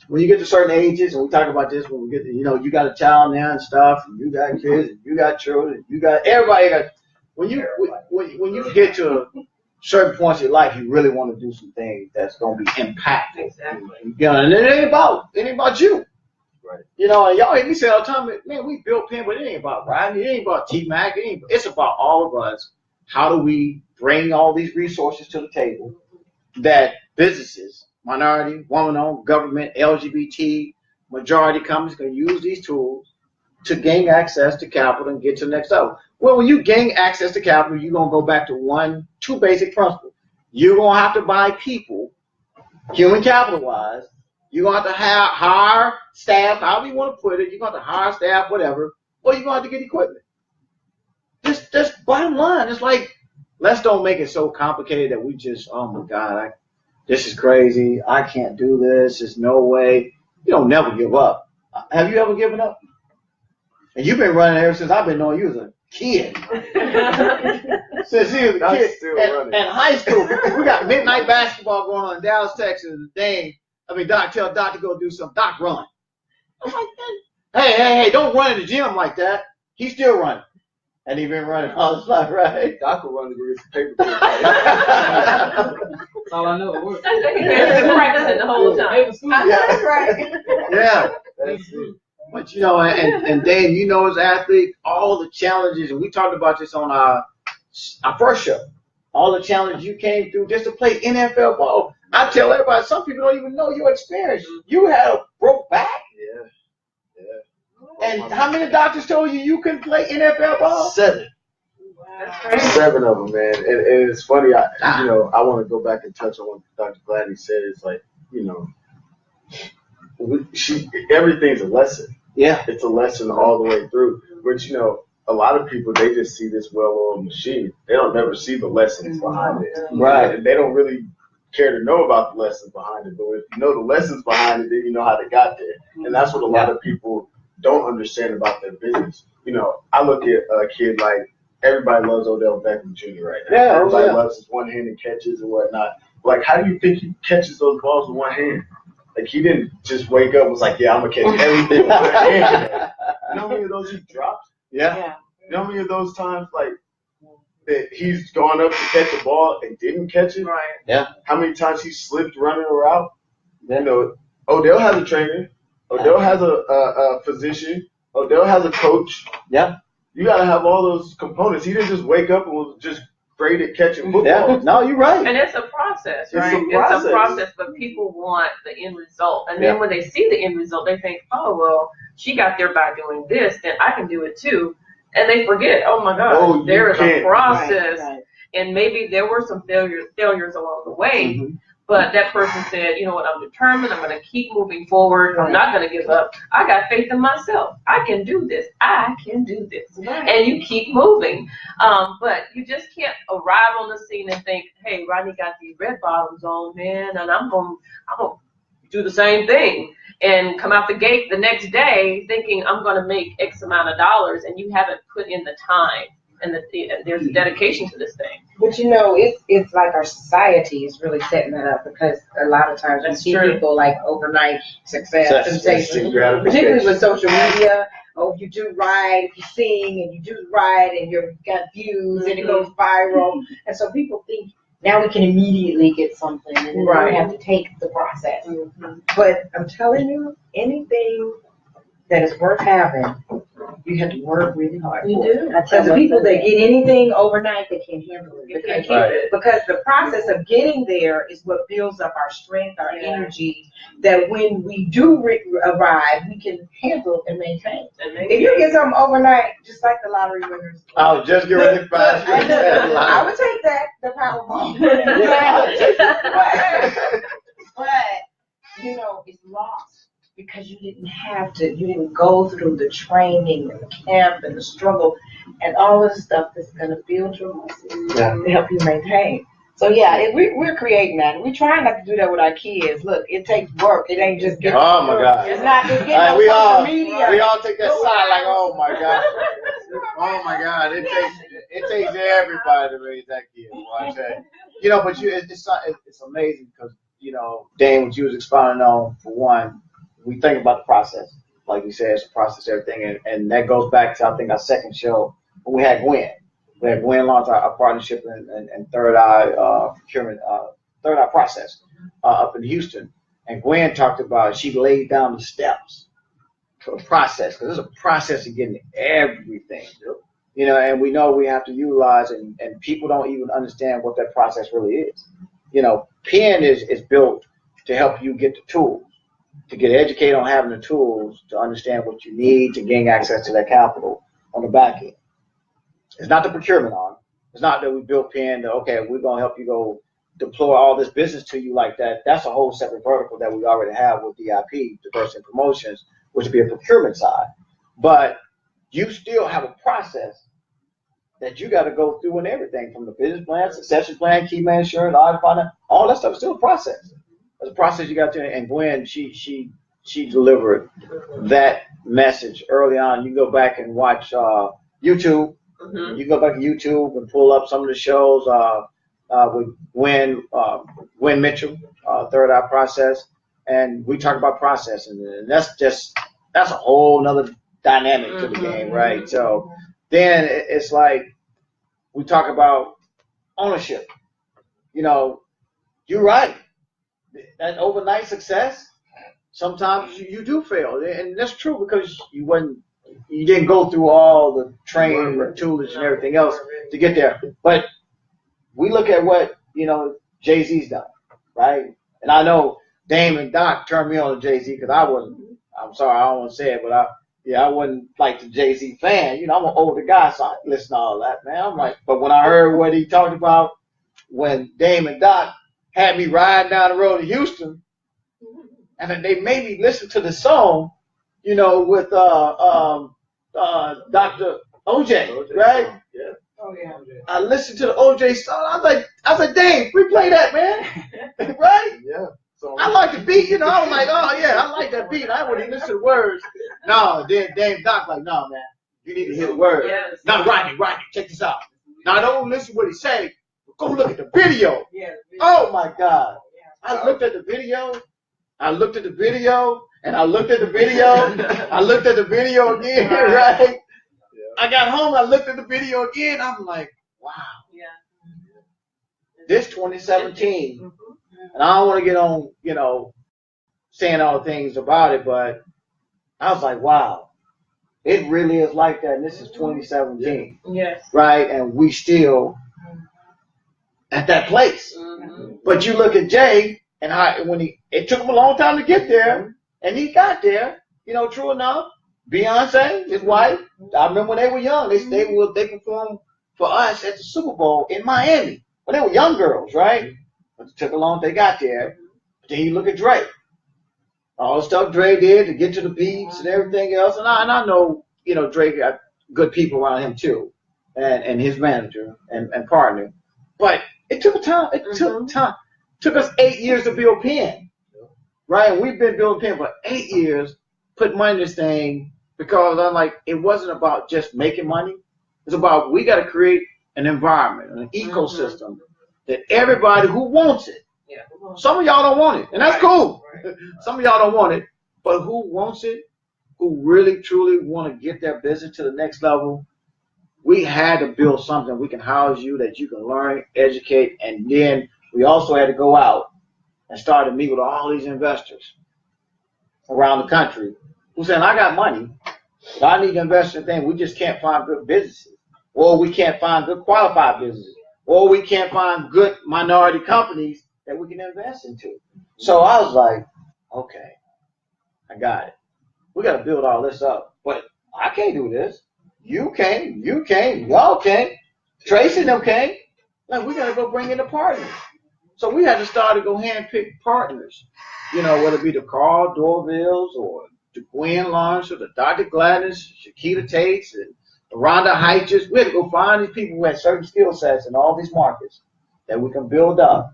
when you get to certain ages, and we talk about this when we get to, you know, you got a child now and stuff, and you got kids, and you got children, and you got everybody. When you get to certain points in your life, you really want to do some things that's going to be impactful. Exactly. You know, and it ain't about you. Right. You know, and y'all hear me say all the time, man, we built Penn, but it ain't about Rodney, it ain't about T-Mac, it's about all of us. How do we bring all these resources to the table that businesses, minority, woman-owned, government, LGBT, majority companies can use these tools to gain access to capital and get to the next level. Well, when you gain access to capital, you're going to go back to two basic principles. You're going to have to buy people, human capital-wise. You're going to have to hire staff, however you want to put it. You're going to have to hire staff, whatever, or you're going to have to get equipment. Just bottom line. It's like, let's don't make it so complicated that we just, oh, my God, this is crazy. I can't do this. There's no way. You don't never give up. Have you ever given up? And you've been running ever since I've been knowing you as a kid. Since he was a kid. And high school, we got midnight basketball going on in Dallas, Texas. Doc tell Doc to go do something. Doc run. I'm like, hey, don't run in the gym like that. He's still running. And he's been running all his life, right? Doc will run to get some paper. That's all I know. It works. He's been practicing the whole time. That's right. Yeah. That's it. But, you know, and Dan, you know, as an athlete, all the challenges, and we talked about this on our first show, all the challenges you came through just to play NFL ball. I tell everybody, some people don't even know your experience. You had a broke back. Yeah. And how many doctors told you can play NFL ball? 7. That's crazy. 7 of them, man. And it's funny, I want to go back and touch on what Dr. Gladney said. It's like, you know, everything's a lesson. Yeah. It's a lesson all the way through. But, you know, a lot of people, they just see this well-oiled machine. They don't never see the lessons behind it. Right. And they don't really care to know about the lessons behind it. But if you know the lessons behind it, then you know how they got there. And that's what a lot of people don't understand about their business. You know, I look at a kid like, everybody loves Odell Beckham Jr. right now. Yeah, everybody loves his one-handed catches and whatnot. Like, how do you think he catches those balls with one hand? Like, he didn't just wake up and was like, yeah, I'm going to catch everything with one hand today. You know how many of those he dropped? Yeah. You know how many of those times, like, that he's gone up to catch a ball and didn't catch it? Right. Yeah. How many times he slipped running a route? You know, Odell has a trainer. Odell has a physician. Odell has a coach. Yeah. You got to have all those components. He didn't just wake up and was just great at catching football. Yeah. No, you're right. And it's a process, It's right? a process. It's a process, but people want the end result. And then when they see the end result, they think, oh, well, she got there by doing this, then I can do it too. And they forget, oh my God, there is a process. Right. And maybe there were some failures along the way, Mhm. but that person said, you know what, I'm determined, I'm going to keep moving forward, I'm not going to give up. I got faith in myself. I can do this. I can do this. Right. And you keep moving. But you just can't arrive on the scene and think, hey, Rodney got these red bottoms on, man, and I'm going to do the same thing. And come out the gate the next day thinking I'm going to make X amount of dollars, and you haven't put in the time and there's a dedication to this thing. But you know, it's like our society is really setting that up, because a lot of times we That's see true. people like overnight success, Instant sensation, gratification. particularly with social media. Oh, you do right, if you sing and you do right, and you've got views and it goes viral, and so people think now we can immediately get something, and then Right. we have to take the process. But I'm telling you, anything that is worth having, you have to work really hard You for. do. Because the people that get anything overnight, they can't handle it. You They can't can't keep it. Because the process of getting there is what builds up our strength, our Yeah. energy, that when we do arrive, we can handle and maintain. And If you get something overnight, just like the lottery winners. I was just getting ready to find you. I would take that, the Powerball. But, you know, it's lost because you didn't go through the training and the camp and the struggle and all the stuff that's going to build your muscles to help you maintain. So yeah, we're creating that. We're trying not to do that with our kids. Look, it takes work. It ain't just getting. Oh my God. It's not just getting Hey, on we social all media. take that side like, oh my God. Oh my God. It takes everybody to raise that kid. Boy, I tell you. You know, but it's amazing because, you know, Dane, what you was expounding on, for one, we think about the process. Like you said, it's a process, everything. And that goes back to, I think, our second show when we had Gwen. We had Gwen launch our partnership and Third Eye procurement, Third Eye process up in Houston. And Gwen talked about, she laid down the steps for a process, because there's a process of getting everything. You know, and we know we have to utilize, and people don't even understand what that process really is. You know, PEN is built to help you get the tools, to get educated on having the tools to understand what you need to gain access to that capital on the back end. It's not the procurement arm. It's not that we built PEN to, okay, we're going to help you go deploy all this business to you like that. That's a whole separate vertical that we already have with DIP, Diversity and Promotions, which would be a procurement side. But you still have a process that you got to go through and everything, from the business plan, succession plan, key man insurance, audit partner, all that stuff is still a process. There's a process you got to, and Gwen, she delivered that message early on. You can go back and watch YouTube. Mm-hmm. You can go back to YouTube and pull up some of the shows with Gwen Mitchell, Third Eye Process, and we talk about process, and that's a whole nother dynamic to the game, right? So then it's like we talk about ownership. You know, you're right. That overnight success, sometimes you do fail, and that's true because you didn't go through all the training, the tools, and everything else to get there. But we look at what, you know, Jay-Z's done, right? And I know Dame and Doc turned me on to Jay-Z because I'm sorry, I don't want to say it, but I wasn't like the Jay-Z fan. You know, I'm an older guy, so I listen to all that, man. I'm like, but when I heard what he talked about when Dame and Doc had me riding down the road to Houston, and then they made me listen to the song, you know, with Dr. OJ, right? Yeah. Oh yeah. I listened to the OJ song. I was like, dang, replay that, man. Right? Yeah. So I like the beat, you know. I was like, oh yeah, I like that beat. I wouldn't even listen to the words. No, then Dame Doc like, no, man, you need to hear the words. Yes. Now, Rodney, check this out. Now, don't listen to what he say. Go look at the video. Yeah. Oh my God. I looked at the video. I looked at the video, and I looked at the video. I looked at the video again, right? I got home, I looked at the video again. I'm like, wow. Yeah. This 2017, and I don't want to get on, you know, saying all the things about it, but I was like, wow, it really is like that. And this is 2017, Yes. right? And we still at that place. Mm-hmm. But you look at Jay, and it took him a long time to get there, and he got there. You know, true enough. Beyonce, his wife, I remember when they were young, they performed for us at the Super Bowl in Miami. Well, they were young girls, right? But it took a long time they got there. But then you look at Drake. All the stuff Drake did to get to the beats and everything else. And I know, Drake got good people around him too. And his manager and partner. But it took time. It took time. Took us 8 years to build Penn. Right? And we've been building Penn for 8 years, put money in this thing, because I'm like, it wasn't about just making money. It's about we got to create an environment, an ecosystem that everybody who wants it. Yeah. Some of y'all don't want it, and that's cool. Right. Some of y'all don't want it, but who wants it, who really, truly want to get their business to the next level, we had to build something we can house you, that you can learn, educate, and then we also had to go out and start to meet with all these investors around the country who saying, I got money, but I need to invest in things. We just can't find good businesses, or we can't find good qualified businesses, or we can't find good minority companies that we can invest into. So I was like, okay, I got it. We got to build all this up, but I can't do this. You can't, y'all can't, Tracy and them can't. Like, we got to go bring in the partners. So we had to start to go handpick partners, whether it be the Carl Dorvilles or the Gwen Lawrence or the Dr. Gladness, Chiquita Tates, and LaRhonda Hytchye. We had to go find these people who had certain skill sets in all these markets that we can build up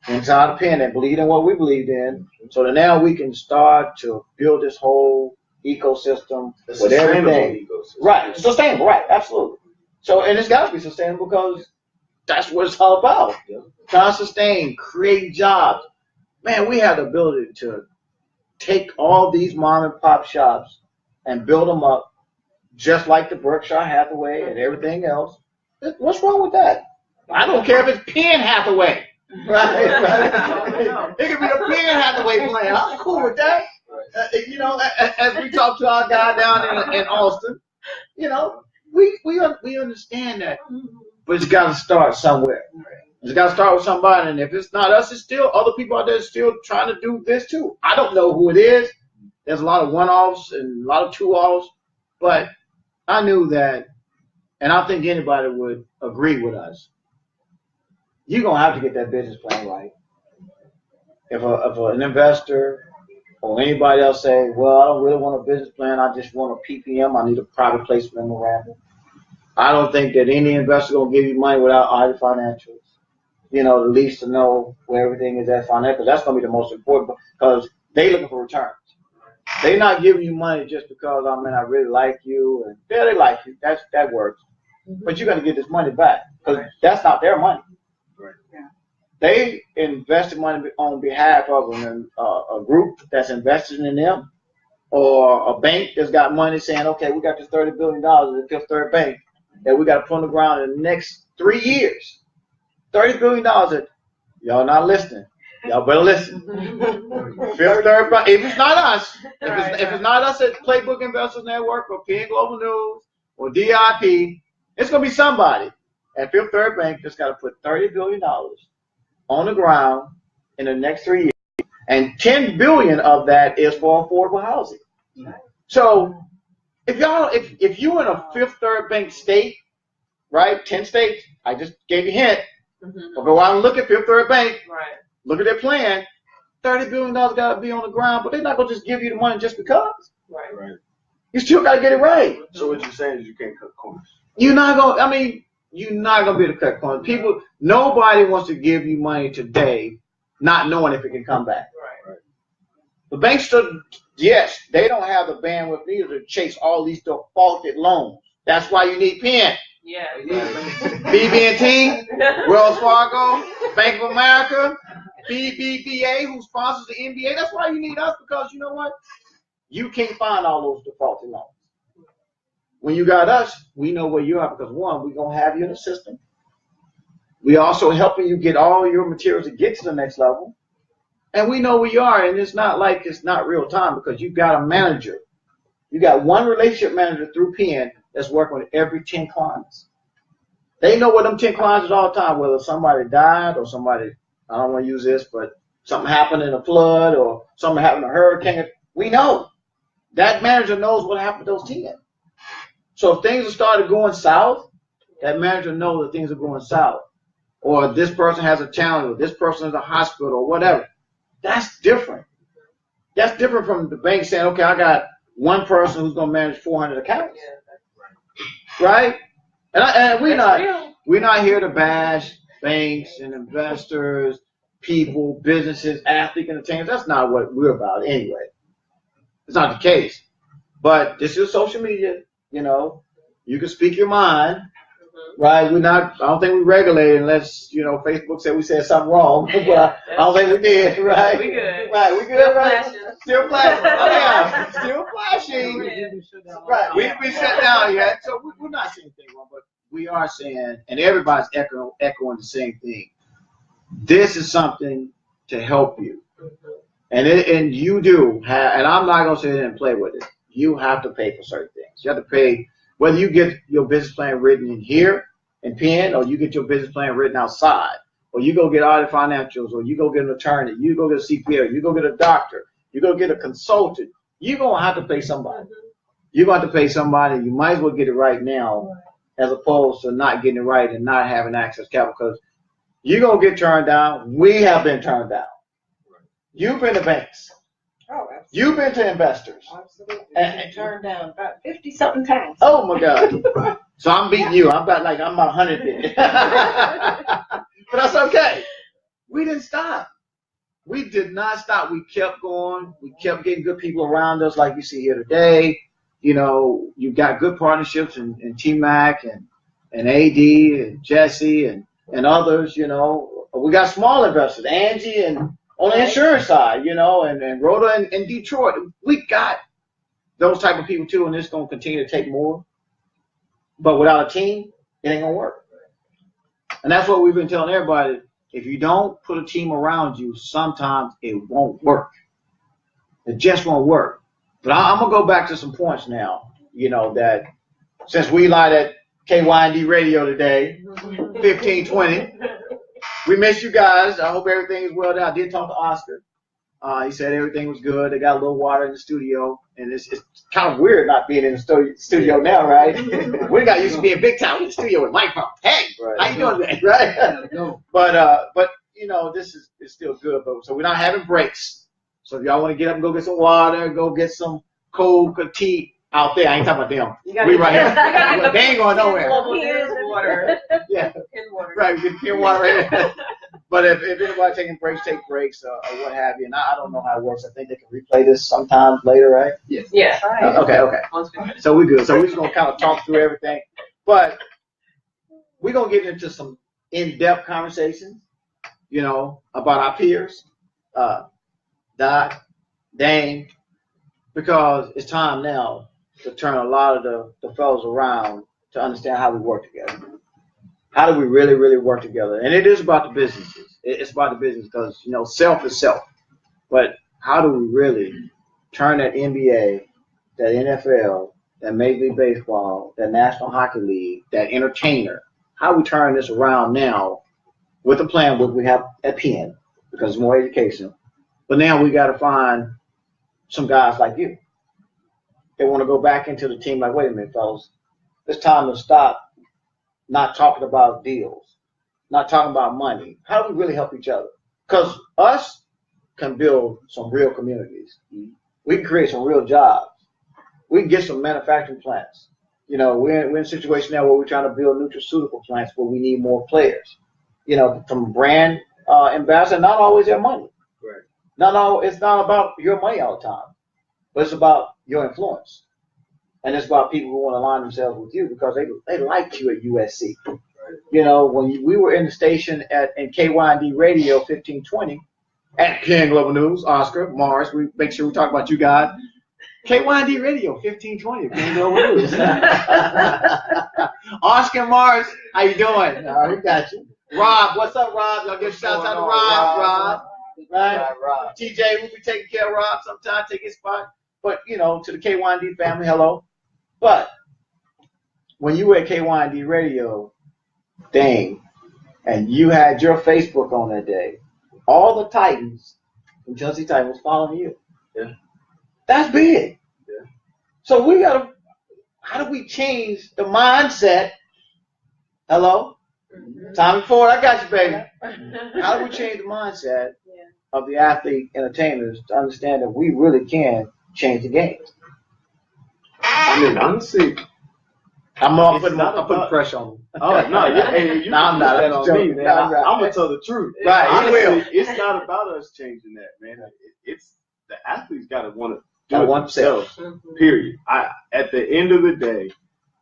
inside the Penn and believe in what we believed in, so that now we can start to build this whole ecosystem with everything. Right, sustainable, right, absolutely. So, and it's got to be sustainable because that's what it's all about. Trying to sustain, create jobs. Man, we have the ability to take all these mom and pop shops and build them up just like the Berkshire Hathaway and everything else. What's wrong with that? I don't care if it's Penn Hathaway. Right? It could be a Penn Hathaway plan. I'm cool with that. As we talk to our guy down in Austin, we understand that. But it's got to start somewhere. It's got to start with somebody. And if it's not us, it's still other people out there still trying to do this too. I don't know who it is. There's a lot of one-offs and a lot of two-offs. But I knew that, and I think anybody would agree with us, you're going to have to get that business plan right. If an investor or anybody else say, well, I don't really want a business plan, I just want a PPM, I need a private placement memorandum. I don't think that any investor going to give you money without either financials. At least to know where everything is at financially. That's going to be the most important, because they looking for returns. They're not giving you money just because, I really like you. And yeah, they like you. That works. But you got to get this money back, because that's not their money. Right. Yeah. They invested money on behalf of a group that's invested in them, or a bank that's got money saying, okay, we got this $30 billion at the Fifth Third Bank that we got to put on the ground in the next 3 years. $30 billion. Y'all not listening. Y'all better listen. Fifth Third Bank. If it's not us, if it's not us at Playbook Investors Network or PN Global News or DIP, it's going to be somebody at Fifth Third Bank that's got to put $30 billion on the ground in the next 3 years. And $10 billion of that is for affordable housing. So if you're in a Fifth Third Bank state, right, 10 states, I just gave you a hint, but go out and look at Fifth Third Bank, look at their plan, $30 billion got to be on the ground, but they're not going to just give you the money just because. Right. You still got to get it right. So what you're saying is you can't cut corners. You're not going to be able to cut corners. Nobody wants to give you money today not knowing if it can come back. Right. The banks, yes, they don't have the bandwidth either to chase all these defaulted loans. That's why you need Penn. Yeah. BB&T, Wells Fargo, Bank of America, BBVA, who sponsors the NBA. That's why you need us, because you know what? You can't find all those defaulted loans. When you got us, we know where you are, because one, we're going to have you in the system. We also helping you get all your materials to get to the next level. And we know where you are, and it's not like it's not real time, because you've got a manager. You got one relationship manager through Penn that's working with every 10 clients. They know what them 10 clients is all the time, whether somebody died or somebody, I don't want to use this, but something happened in a flood or something happened in a hurricane. We know. That manager knows what happened to those 10. So if things have started going south, that manager knows that things are going south, or this person has a challenge, or this person is a hospital, or whatever. That's different. That's different from the bank saying, okay, I got one person who's going to manage 400 accounts, right? And we're not here to bash banks and investors, people, businesses, athletes, entertainers. That's not what we're about anyway. It's not the case. But this is social media, you know. You can speak your mind, right? I don't think we regulate unless, you know, Facebook said we said something wrong. But I don't think we did, right? We good. Right, we good, right? Flashing. Still flashing. Oh, yeah. Still flashing. Right, we didn't be shut down yet. So we're not saying anything wrong, but we are saying, and everybody's echoing the same thing. This is something to help you. And you do have, and I'm not going to sit here and play with it. You have to pay for certain things. You have to pay, whether you get your business plan written in here and pen, or you get your business plan written outside, or you go get audit financials, or you go get an attorney, you go get a CPA, you go get a doctor, you go get a consultant. You're going to have to pay somebody. You're going to have to pay somebody. You might as well get it right now, as opposed to not getting it right and not having access to capital, because you're going to get turned down. We have been turned down. You've been to banks. Oh, absolutely. You've been to investors. Absolutely. And Turned down about 50-something times. oh my God. So I'm beating you. I'm about 100 there. But that's okay. We didn't stop. We did not stop. We kept going. We kept getting good people around us like you see here today. You know, you got good partnerships in T-Mac and AD and Jesse and others, you know. We got small investors, Angie and on the insurance side, you know, and Rhoda in Detroit. We got those type of people too, and it's going to continue to take more. But without a team, it ain't going to work. And that's what we've been telling everybody. If you don't put a team around you, sometimes it won't work. It just won't work. But I'm going to go back to some points now, you know, that since we live at KYND Radio today, 1520, we miss you guys. I hope everything is well done. I did talk to Oscar. He said everything was good. They got a little water in the studio. And it's kind of weird not being in the studio now, right? We got used to being big time in the studio with microphone. Hey, right. How you doing today? Right? But you know, this is still good. But so we're not having breaks. So if y'all want to get up and go get some water, go get some cold tea out there. I ain't talking about them. We right here. They ain't going nowhere. Water. Yeah. Pin water. Right, we get pure water right there. But if anybody's taking breaks, take breaks or what have you. And I don't know how it works. I think they can replay this sometime later, right? Yes. Yeah. Okay. So we're good. So we're just going to kind of talk through everything. But we're going to get into some in-depth conversations, you know, about our peers, Doc, Dane, because it's time now to turn a lot of the fellows around to understand how we work together. How do we really, really work together? And it is about the businesses. It's about the business because, you know, self is self. But how do we really turn that NBA, that NFL, that Major League Baseball, that National Hockey League, that entertainer, how we turn this around now with the plan what we have at Penn, because it's more education. But now we got to find some guys like you. They want to go back into the team like, wait a minute, fellas. It's time to stop not talking about deals, not talking about money. How do we really help each other? Because us can build some real communities. We can create some real jobs. We can get some manufacturing plants. You know, we're in a situation now where we're trying to build nutraceutical plants where we need more players. You know, from brand ambassador, not always their money. Right. It's not about your money all the time, but it's about your influence. And it's about people who want to align themselves with you because they liked you at USC. Right. You know, when we were in the station in KYND Radio 1520 at King Global News, Oscar, Mars, we make sure we talk about you guys. KYND Radio 1520, King Global News. Oscar, Mars, how you doing? We got you. Rob, what's up, Rob? Y'all give shouts out to Rob. Right? Rob. TJ, we'll be taking care of Rob sometime, take his spot. But, you know, to the KYND family, hello. But when you were at KYND Radio, dang, and you had your Facebook on that day, all the Titans from Chelsea Titans following you. Yeah. That's big. Yeah. So how do we change the mindset Hello? Tommy Ford, I got you, baby. How do we change the mindset of the athlete entertainers to understand that we really can change the game? I mean, honestly, I'm putting pressure on them. Oh no, you no, I'm not. That's on me, man. I'm gonna tell the truth. Right, honestly, it's not about us changing that, man. It's the athletes gotta want to do it themselves. Period. At the end of the day,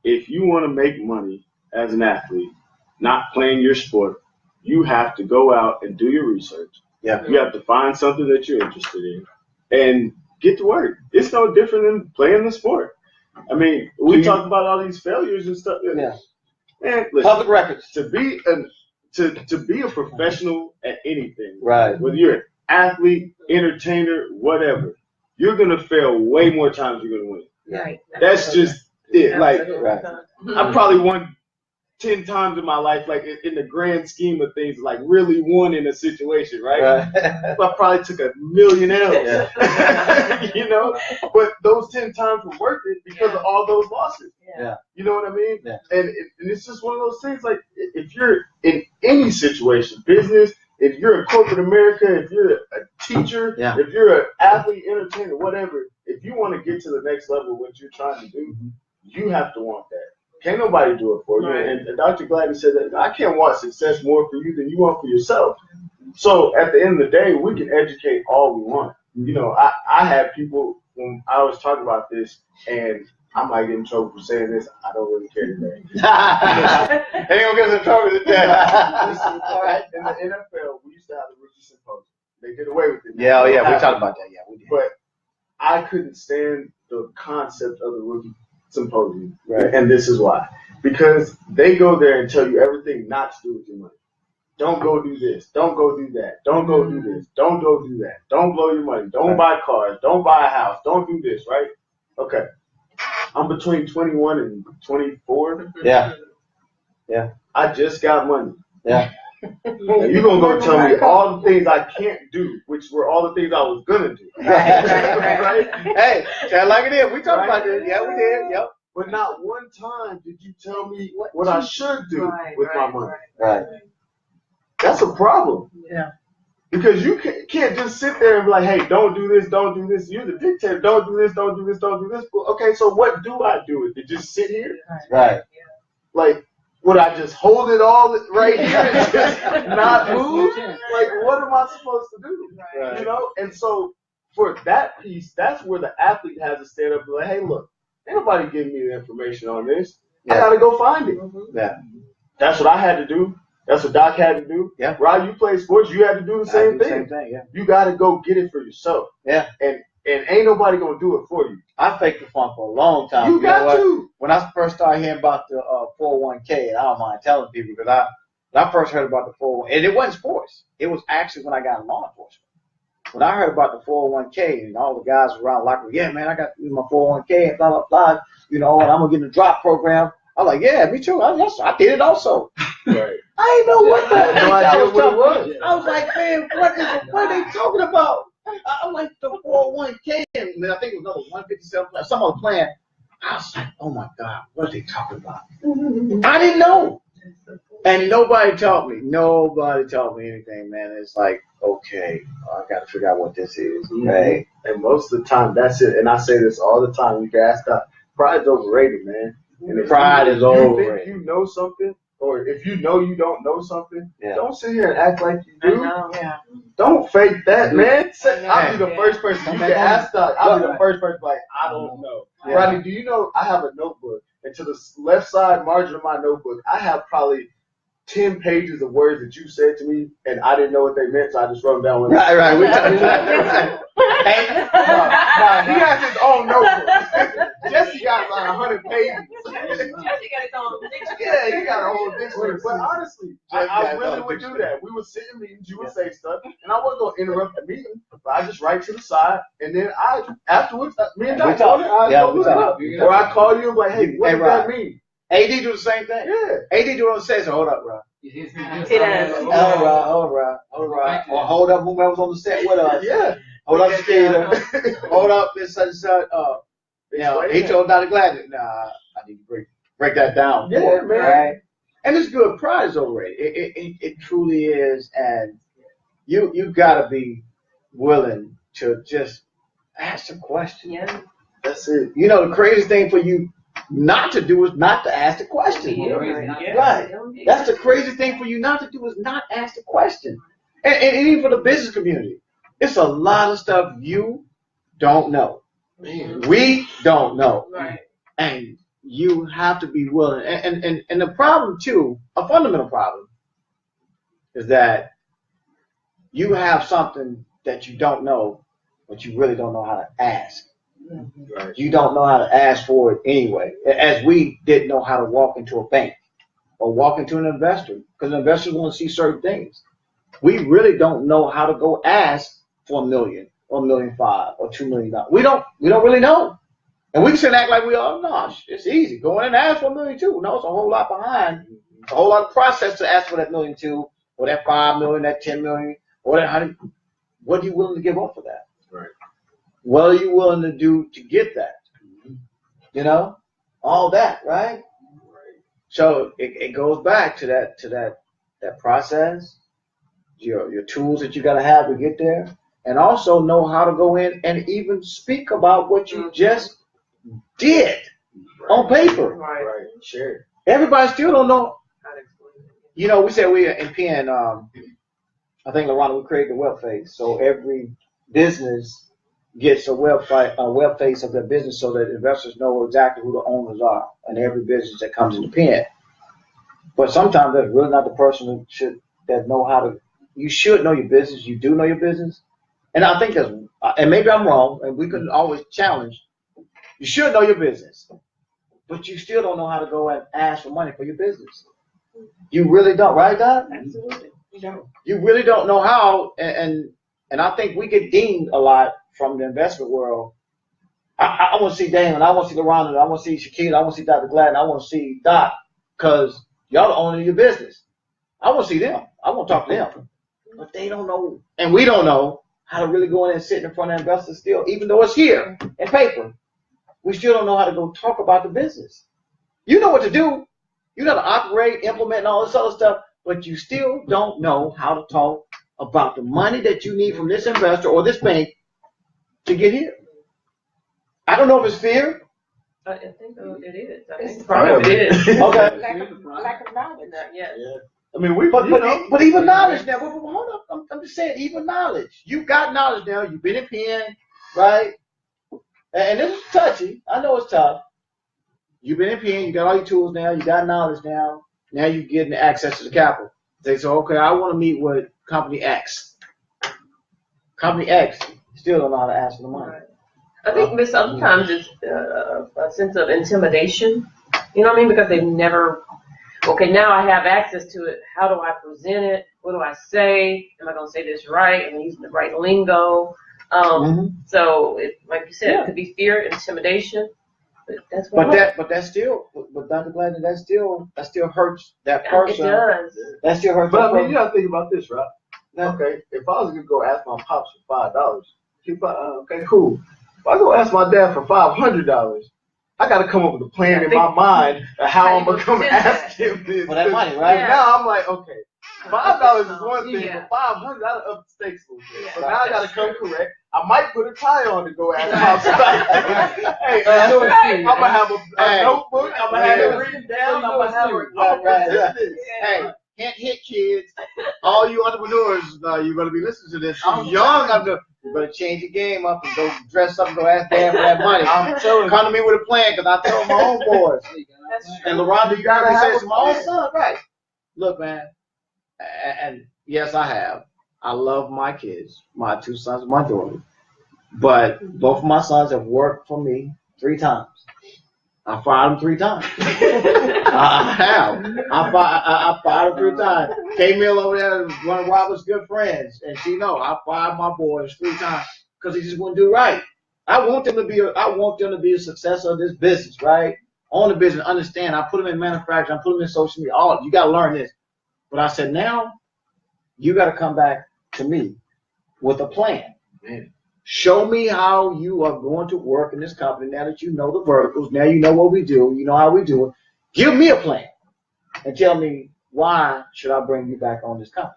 if you want to make money as an athlete, not playing your sport, you have to go out and do your research. Yeah. You have to find something that you're interested in and get to work. It's no different than playing the sport. I mean, we talk about all these failures and stuff. Yeah. Man, listen, public records. To be a professional at anything, right? Whether you're an athlete, entertainer, whatever, you're gonna fail way more times than you're gonna win. Right. That's just it. Like, right. I probably won 10 times in my life, like in the grand scheme of things, like really won in a situation, right? But I probably took a million L's, you know? But those 10 times were worth it because of all those losses. Yeah. You know what I mean? Yeah. And it's just one of those things, like if you're in any situation, business, if you're in corporate America, if you're a teacher, if you're an athlete, entertainer, whatever, if you want to get to the next level, what you're trying to do, you have to want that. Can't nobody do it for you. Right. And Dr. Gladney said that I can't want success more for you than you want for yourself. So at the end of the day, we can educate all we want. You know, I had people when I was talking about this, and I might get in trouble for saying this. I don't really care today. Ain't gonna get us in trouble today. All right. In the NFL, we used to have the rookie symposium. They did away with it. Yeah, we talked about that. Yeah, we did. But I couldn't stand the concept of the rookie symposium, right? And this is why. Because they go there and tell you everything not to do with your money. Don't go do this. Don't go do that. Don't go do this. Don't go do that. Don't blow your money. Don't buy cars. Don't buy a house. Don't do this, right? Okay. I'm between 21 and 24. Yeah. Yeah. I just got money. Yeah. You're going to go tell me all the things I can't do, which were all the things I was going to do. Right. Hey, tell like it is. We talked about this. Yeah, we did. Yep. But not one time did you tell me what I should do with my money. Right. That's a problem. Yeah. Because you can't just sit there and be like, hey, don't do this, don't do this. You're the dictator. Don't do this, don't do this, don't do this. Well, okay, so what do I do with it? Just sit here? Right. Like, would I just hold it all right here and just not move? Like, what am I supposed to do? Right. You know? And so for that piece, that's where the athlete has to stand up and be like, hey, look, ain't nobody giving me the information on this. I got to go find it. Yeah. That's what I had to do. That's what Doc had to do. Yeah. Rod, you play sports, you had to do the same thing. Yeah. You got to go get it for yourself. Yeah. And ain't nobody going to do it for you. I faked the funk for a long time. You got to. When I first started hearing about the 401k, and I don't mind telling people because when I first heard about the 401k, and it wasn't sports. It was actually when I got in law enforcement. When I heard about the 401k and all the guys around like, yeah, man, I got my 401k and blah, blah, blah. You know, and I'm going to get in the drop program. I was like, yeah, me too. I did it also. Right. I didn't know what that no idea what it was. I was like, man, what are they talking about? I'm like, the 401k, and then I think it was another 157 plan, some other plan. I was like, oh my God, what are they talking about? I didn't know. And nobody taught me. Nobody taught me anything, man. It's like, okay, I got to figure out what this is. Okay. And most of the time, that's it. And I say this all the time. You can ask that. Pride's overrated, man. And if pride is overrated. If you know something, or if you know you don't know something, don't sit here and act like you do. Yeah. Don't fake that, man. I'll be the first person. You can ask that. I'll be the first person like, I don't know. Yeah. Rodney, do you know I have a notebook? And to the left side margin of my notebook, I have probably 10 pages of words that you said to me, and I didn't know what they meant, so I just wrote them down. Right. He has his own notebook. Jesse got like 100 pages. Jesse got his own dictionary. Yeah, he got a whole dictionary. But honestly, I really would do that. We would sit in meetings, you would say stuff, and I wasn't going to interrupt the meeting, but I just write to the side, and then afterwards, me and Doc talk. Or I call you and be like, hey, what does that mean? AD do the same thing. Yeah. AD do what it says. Hold up, bro. He does. All right. Or hold up whoever's on the set with us. Yeah. Hold up, Chiquita. Hold up, this such and such. You know, he told Dr. Gladney, nah, I need to break that down. Yeah, man. Right? And it's good. Pride is overrated. It truly is. And you got to be willing to just ask a question. Yeah. That's it. You know, the craziest thing for you not to do is not to ask the question. Yeah. Right. That's the craziest thing for you not to do is not ask the question. And even for the business community, it's a lot of stuff you don't know. We don't know. Right. And you have to be willing. And the problem, too, a fundamental problem, is that you have something that you don't know, but you really don't know how to ask. Right. You don't know how to ask for it anyway. As we didn't know how to walk into a bank or walk into an investor, because investors want to see certain things. We really don't know how to go ask for $1 million or $1.5 million or $2 million. We don't really know. And we can sit and act like we all know. It's easy. Go in and ask for $1 million too. No, it's a whole lot behind. It's a whole lot of process to ask for that $1 million too, or that $5 million, that $10 million, or that $100. What are you willing to give up for that? Right. What are you willing to do to get that? You know, all that, right? So it goes back to that process, your tools that you got to have to get there, and also know how to go in and even speak about what you just did on paper. Right. Sure. Everybody still don't know. You know, we said we in PN, I think LaRhonda, we created the web face. So every business gets a web face of their business so that investors know exactly who the owners are and every business that comes into PN. But sometimes that's really not the person that know how to. You should know your business. You do know your business. And I think that's, and maybe I'm wrong, and we can always challenge. You should know your business, but you still don't know how to go and ask for money for your business. You really don't, right, Doc? Absolutely. You really don't know how, and I think we get deemed a lot from the investment world. I want to see Damian, I want to see LaRhonda, I want to see Chiquita, I want to see Dr. Gladney, I want to see Doc, because y'all the owner of your business. I want to see them. I want to talk to them. But they don't know, and we don't know how to really go in and sit in front of investors still, even though it's here in paper. We still don't know how to go talk about the business. You know what to do. You know how to operate, implement, and all this other stuff, but you still don't know how to talk about the money that you need from this investor or this bank to get here. I don't know if it's fear. I think it is. I think part of it is. Okay. Lack of knowledge. Yeah. I mean, but even knowledge now. Hold up. I'm just saying, even knowledge. You got knowledge now. You've been in PN, right? And this is touchy. I know it's tough. You've been in PN. You got all your tools now. You got knowledge now. Now you're getting access to the capital. They say, okay, I want to meet with company X. Company X still don't know how to ask for the money. Right. I think sometimes it's a sense of intimidation. You know what I mean? Because they've never. Okay, now I have access to it. How do I present it? What do I say? Am I going to say this right? Am I using the right lingo? So, like you said, it could be fear, intimidation. But that's what. But Dr. Gladney, that still hurts that person. It does. That still hurts. But I mean, you gotta think about this, right? Okay, if I was gonna go ask my pops for $5, okay, cool. If I go ask my dad for $500, I gotta come up with a plan in my mind of how I'm gonna come ask him this for that money, right? And now I'm like, okay, $5 is one thing, but $500, I done up the stakes a little bit. So now I gotta come correct. I might put a tie on to go ask my hey, I'm gonna have a notebook. I'm gonna have it written down. I'm gonna have it. Hey, can't hit kids. All you entrepreneurs, you're gonna be listening to this. I'm young. You better change your game up and go dress up and go ask Dad for that money. I'm telling you, come to me with a plan because I tell my own boys. And LaRhonda, you gotta say it's my own son, right? Look, man, and yes, I have. I love my kids, my 2 sons and my daughter. But both of my sons have worked for me 3 times. I fired them 3 times. I have. I fired them 3 times. K-Mill over there was one of Robert's good friends. And she know I fired my boys 3 times because they just wouldn't do right. I want them to be a successor of this business, right? Own the business, understand. I put them in manufacturing. I put them in social media. You got to learn this. But I said, now you got to come back to me with a plan. Man. Show me how you are going to work in this company now that you know the verticals. Now you know what we do. You know how we do it. Give me a plan. and tell me why should I bring you back on this company.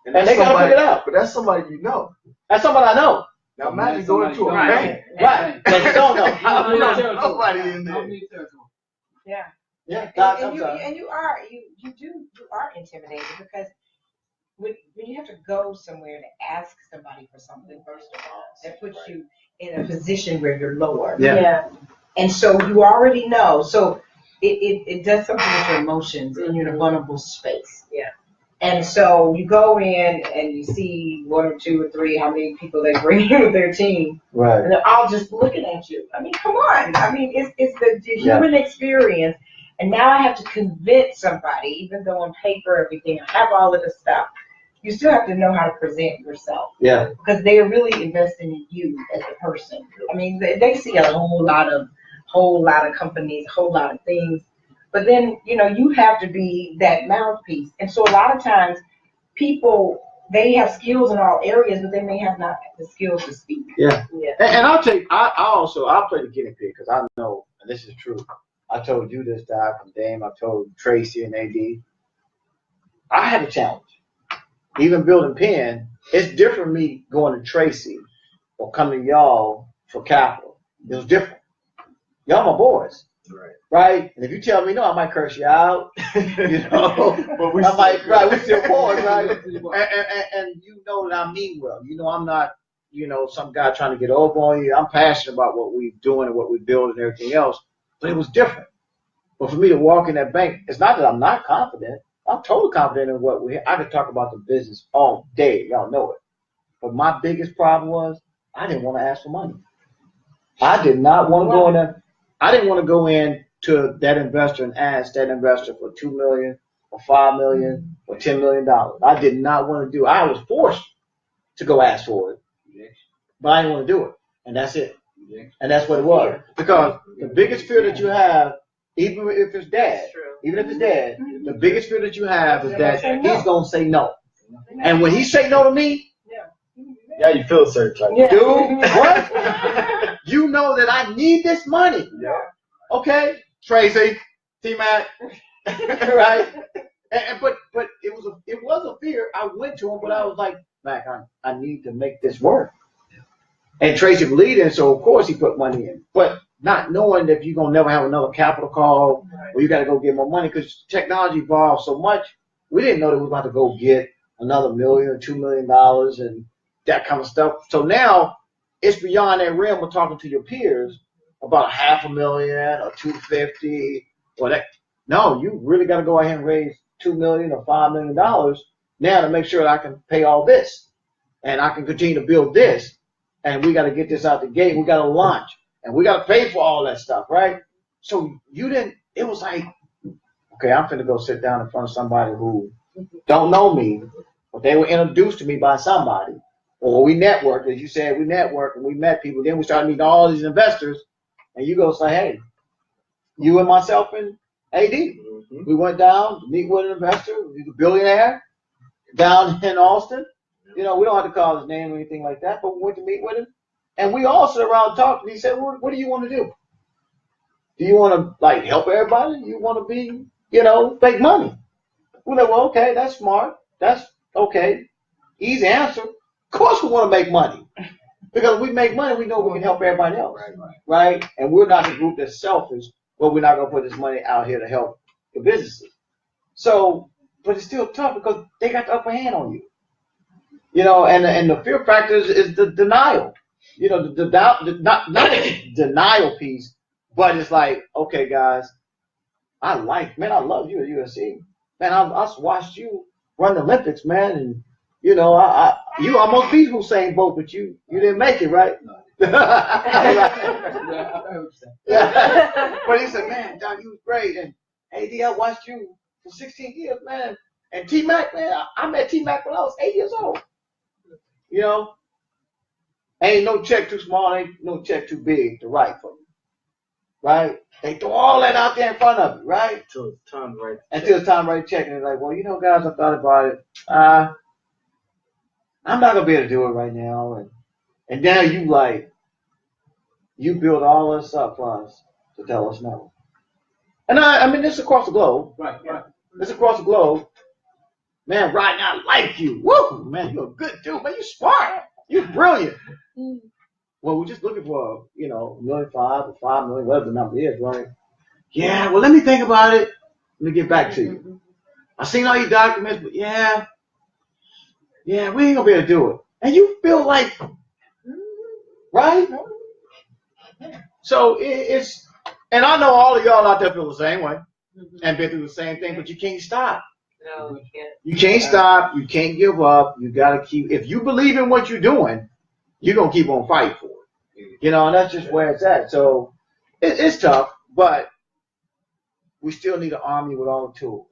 And they got to figure it out. But that's somebody you know. That's somebody I know. Now imagine going to a bank. Right. That you don't know. Nobody in there. Yeah. Yeah. And you are intimidated because when you have to go somewhere to ask somebody for something, first of all, that puts you in a position where you're lower. Yeah. And so you already know. So it does something with your emotions and you're in a vulnerable space. Yeah. And so you go in and you see one or two or three, how many people they bring in with their team. Right. And they're all just looking at you. I mean, come on. I mean, it's the human experience. And now I have to convince somebody, even though on paper, everything, I have all of this stuff. You still have to know how to present yourself. Yeah. Because they are really investing in you as a person. I mean, they see a whole lot of companies, a whole lot of things. But then, you have to be that mouthpiece. And so a lot of times people, they have skills in all areas, but they may have not the skills to speak. Yeah. And I'll play the guinea pig because I know, and this is true. I told you this, Doc, and Dame. I told Tracy and AD. I had a challenge. Even building Penn, it's different me going to Tracy or coming to y'all for capital. It was different. Y'all my boys. Right? And if you tell me no, I might curse you out. But we're still boys, right? And you know that I mean well. I'm not, some guy trying to get over on you. I'm passionate about what we're doing and what we build and everything else. But it was different. But for me to walk in that bank, it's not that I'm not confident. I'm totally confident in what I could talk about the business all day. Y'all know it. But my biggest problem was I didn't want to ask for money. I did not want to go in there. I didn't want to go in to that investor and ask that investor for $2 million or $5 million or $10 million. I did not want to do it. I was forced to go ask for it, but I didn't want to do it. And that's it. And that's what it was. Because the biggest fear that you have, even if it's dad, the biggest fear that you have is that he's going to say no. And when he say no to me, you feel a certain type. Dude, what? You know that I need this money. Yeah. Okay? Tracy, T-Mac, right? But it was a fear. I went to him, but I was like, Mac, I need to make this work. And Tracy believed in, so of course he put money in. But not knowing that you're going to never have another capital call or you got to go get more money because technology evolved so much. We didn't know that we were about to go get another $1 million or $2 million and that kind of stuff. So now it's beyond that realm of talking to your peers about $500,000 or $250,000 or that. No, you really got to go ahead and raise $2 million or $5 million now to make sure that I can pay all this and I can continue to build this. And we got to get this out the gate. We got to launch. And we got to pay for all that stuff, right? So it was like, okay, I'm finna go sit down in front of somebody who don't know me, but they were introduced to me by somebody. Or we networked, as you said, we networked and we met people. Then we started meeting all these investors. And you go say, hey, you and myself and AD. Mm-hmm. We went down to meet with an investor. He's a billionaire down in Austin. We don't have to call his name or anything like that, but we went to meet with him. And we all sit around talking. He said, what do you want to do? Do you want to, help everybody? You want to be, make money? We're like, well, okay, that's smart. That's okay. Easy answer. Of course we want to make money. Because we make money, we know we can help everybody else. Right? And we're not the group that's selfish, but we're not going to put this money out here to help the businesses. So, but it's still tough because they got the upper hand on you. And the fear factor is the denial. Not the denial piece, but it's like, okay, guys, I love you at USC. Man, I watched you run the Olympics, man, and you almost beat Usain Bolt, but you didn't make it, right? Yeah. But he said, man, Doc, you was great, and AD, I watched you for 16 years, man. And T-Mac, man, I met T-Mac when I was 8 years old. Ain't no check too small, ain't no check too big to write for you. Right? They throw all that out there in front of you, right? Until it's time to write the check. And they're like, well, guys, I thought about it. I'm not going to be able to do it right now. And now you build all this up for us to tell us no. And I mean, this is across the globe. Right. This is across the globe. Man, Rodney, I like you. Woo, man, you're a good dude. Man, you smart. You're brilliant. Well, we're just looking for, $1.5 million or $5 million, whatever the number is, right? Yeah, well, let me think about it. Let me get back to you. I've seen all your documents, but yeah, we ain't gonna be able to do it. And you feel like, right? So it's, and I know all of y'all out there feel the same way and been through the same thing, but you can't stop. No, you can't. You can't stop. You can't give up. You gotta keep. If you believe in what you're doing, you're gonna keep on fighting for it. And that's just where it's at. So it's tough, but we still need to arm you with all the tools,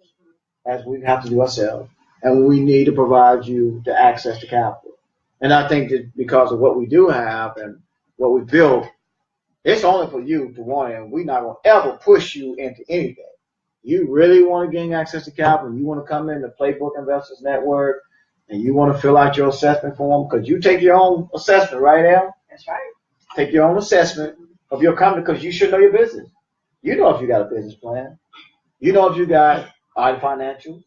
as we have to do ourselves, and we need to provide you the access to capital. And I think that because of what we do have and what we built, it's only for you to want it, and we're not gonna ever push you into anything. You really want to gain access to capital, you want to come in the Playbook Investors Network, and you want to fill out your assessment form, because you take your own assessment, right, Al? That's right. Take your own assessment of your company, because you should know your business. You know if you got a business plan. You know if you got financials.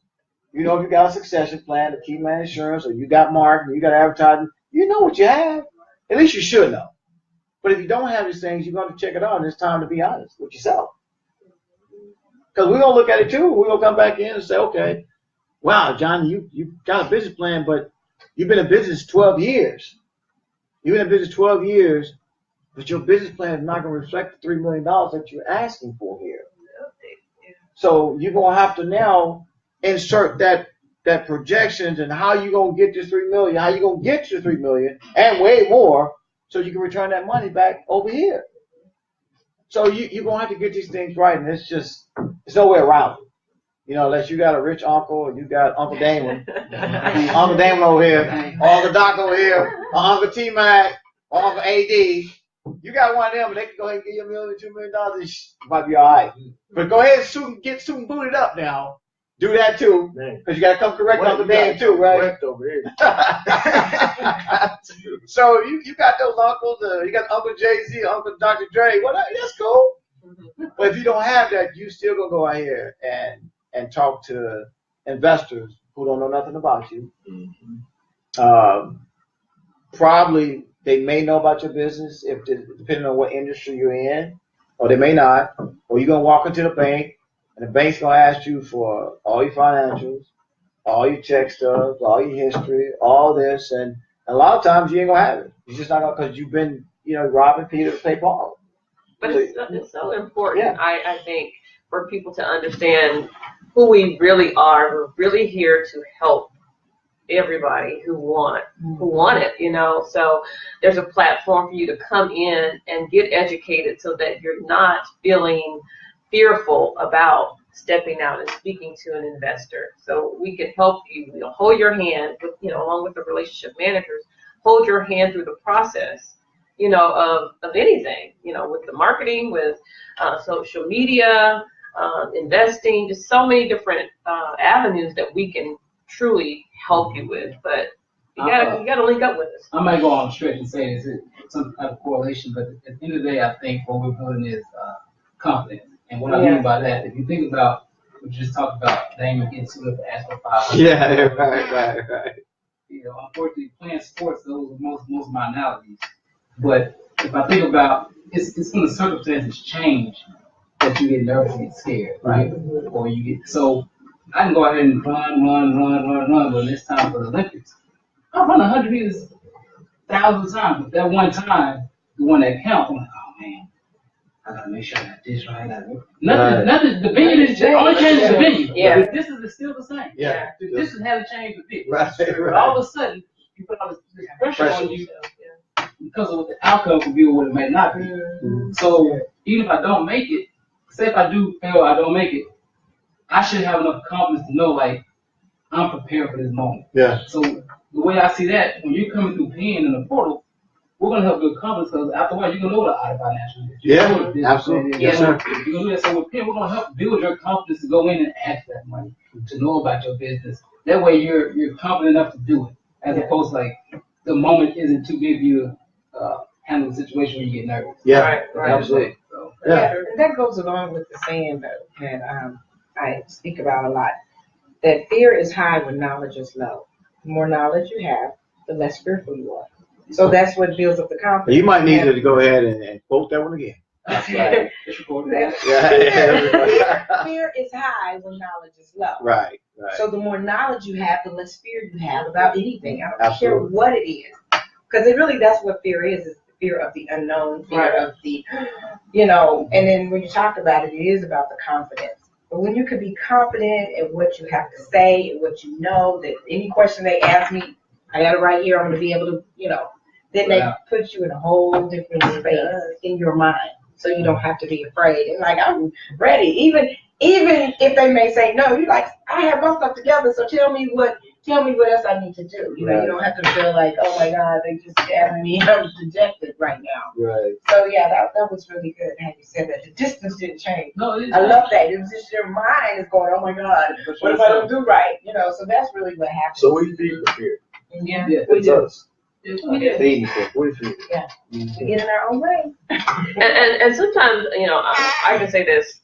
You know if you got a succession plan, the key man insurance, or you got marketing, you got advertising. You know what you have. At least you should know. But if you don't have these things, you're going to check it out, and it's time to be honest with yourself. Because we're going to look at it too. We're going to come back in and say, okay, wow, John, you got a business plan, but you've been in business 12 years. You've been in business 12 years, but your business plan is not going to reflect the $3 million that you're asking for here. So you're going to have to now insert that projections and how you going to get this $3 million, how you going to get your $3 million and way more so you can return that money back over here. So you're going to have to get these things right, and it's no way around it. Unless you got a rich uncle or you got Uncle Damon. Uncle Damon over here, or Uncle Doc over here, or Uncle T-Mac, or Uncle AD. You got one of them, and they can go ahead and give you $1 million, $2 million. You might be all right. But go ahead and get soon booted up now. Do that too, because you got to come correct Uncle Damon too, right? Correct over here. So you got those uncles. You got Uncle Jay-Z, Uncle Dr. Dre. Well, that's cool. But if you don't have that, you still gonna go out here and talk to investors who don't know nothing about you. Probably they may know about your business depending on what industry you're in, or they may not. Or you're gonna walk into the bank, and the bank's gonna ask you for all your financials, all your check stubs, all your history, all this, and a lot of times you ain't gonna have it. You're just not gonna, because you've been robbing Peter to pay Paul. But it's so important, I think, for people to understand who we really are. We're really here to help everybody who want it, So there's a platform for you to come in and get educated so that you're not feeling fearful about stepping out and speaking to an investor. So we can help you. We'll hold your hand, along with the relationship managers, hold your hand through the process, of anything, with the marketing, with social media, investing, just so many different avenues that we can truly help you with. But you gotta link up with us. I might go on a stretch and say it's some type of correlation, but at the end of the day, I think what we're building is confidence. And what I mean by that, if you think about, we just talked about Damian getting sued up for asking for $500. Yeah, right. Unfortunately, playing sports, those are most of my analogies. But if I think about, it's when the circumstances change that you get nervous and get scared, right? Or so I can go ahead and run, but it's time for the Olympics. I'll run 100 meters 1,000 times, but that one time, the one that counts, I'm like, oh man, I gotta make sure I got this right. Nothing. The venue is the only change is the venue. Yeah. This is still the same. Yeah. This hasn't changed a bit. Right. But all of a sudden, you put all this pressure on you because of what the outcome could be or what it may not be. So even if I don't make it, say if I do fail, I don't make it, I should have enough confidence to know I'm prepared for this moment. Yeah. So the way I see that, when you're coming through PN in the portal, we're going to help build confidence because after a while, you're going to know the art of financial business. Yeah, absolutely. Yes, sir. You're going to do that. So with PN, we're going to help build your confidence to go in and ask that money, to know about your business. That way, you're confident enough to do it, as opposed to the moment isn't too big for you to handle the situation where you get nervous. Yeah, right. Absolutely. So Yeah, and that goes along with the saying that I speak about a lot, that fear is high when knowledge is low. The more knowledge you have, the less fearful you are. So that's what builds up the confidence. You might need to go ahead and quote that one again. That's right. Fear is high when knowledge is low. Right. So the more knowledge you have, the less fear you have about anything. I don't Absolutely. care what it is. Because that's what fear is the fear of the unknown, fear of the, and then when you talk about it, it is about the confidence. But when you can be confident in what you have to say and what you know, that any question they ask me, I got it right here, I'm going to be able to, then they put you in a whole different space in your mind. So you don't have to be afraid. And like, I'm ready. Even if they may say no, you're like, I have my stuff together, so tell me what else I need to do. You don't have to feel like, oh my God, they just stabbed me. I'm dejected right now. Right. So yeah, that was really good. How you said that. The distance didn't change. No, I love that. It was just your mind is going, oh my God, what if I don't do right? So that's really what happened. So we feed the fear. Yeah, It's us. we do. Feeding fear. What is fear? Yeah, we get in our own way. And sometimes, I can say this.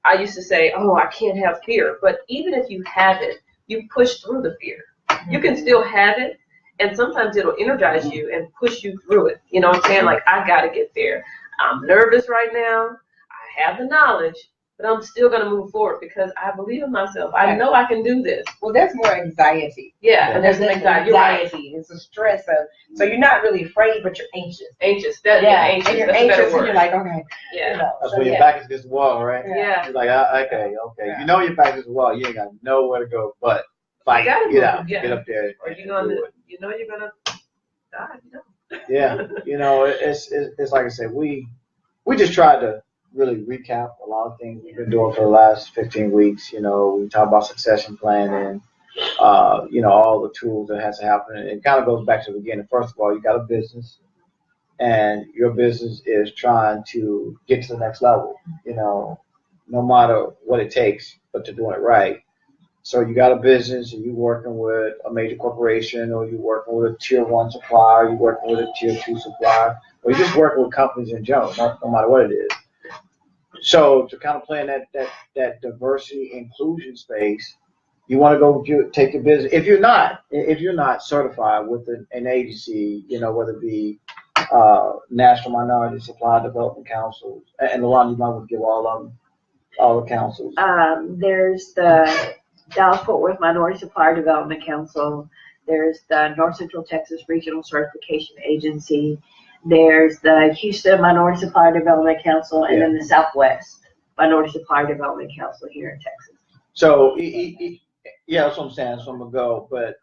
I used to say, oh, I can't have fear. But even if you have it, you push through the fear. You can still have it, and sometimes it'll energize you and push you through it. You know what I'm saying? Like, I got to get there. I'm nervous right now. I have the knowledge, but I'm still going to move forward because I believe in myself. I know I can do this. Well, that's more anxiety. Yeah, and there's an anxiety. You're right. It's a stress of, so you're not really afraid, but you're anxious. Anxious. Anxious. That's You're a anxious, better and word. you're like, okay. Yeah. That's when your back is against the wall, right? Yeah. You're like, okay. Yeah. You know your back is against the wall. You ain't got nowhere to go but fight. Get out. Get up there. Or you're gonna die. Yeah. It's like I said, we just tried to really recap a lot of things we've been doing for the last 15 weeks. We talk about succession planning, all the tools that has to happen. And it kind of goes back to the beginning. First of all, you got a business, and your business is trying to get to the next level, no matter what it takes, but to doing it right. So you got a business and you're working with a major corporation, or you're working with a tier 1 supplier, you're working with a tier 2 supplier, or you're just working with companies in general, no matter what it is. So to kind of play in that diversity inclusion space, you want to go take your business. If you're not certified with an agency, whether it be National Minority Supply Development Councils, and LaRhonda, you might want to give all the councils. There's the Dallas-Fort Worth Minority Supplier Development Council. There's the North Central Texas Regional Certification Agency. There's the Houston Minority Supplier Development Council, and then the Southwest Minority Supplier Development Council here in Texas. So, that's what I'm saying. So I'm going to go. But,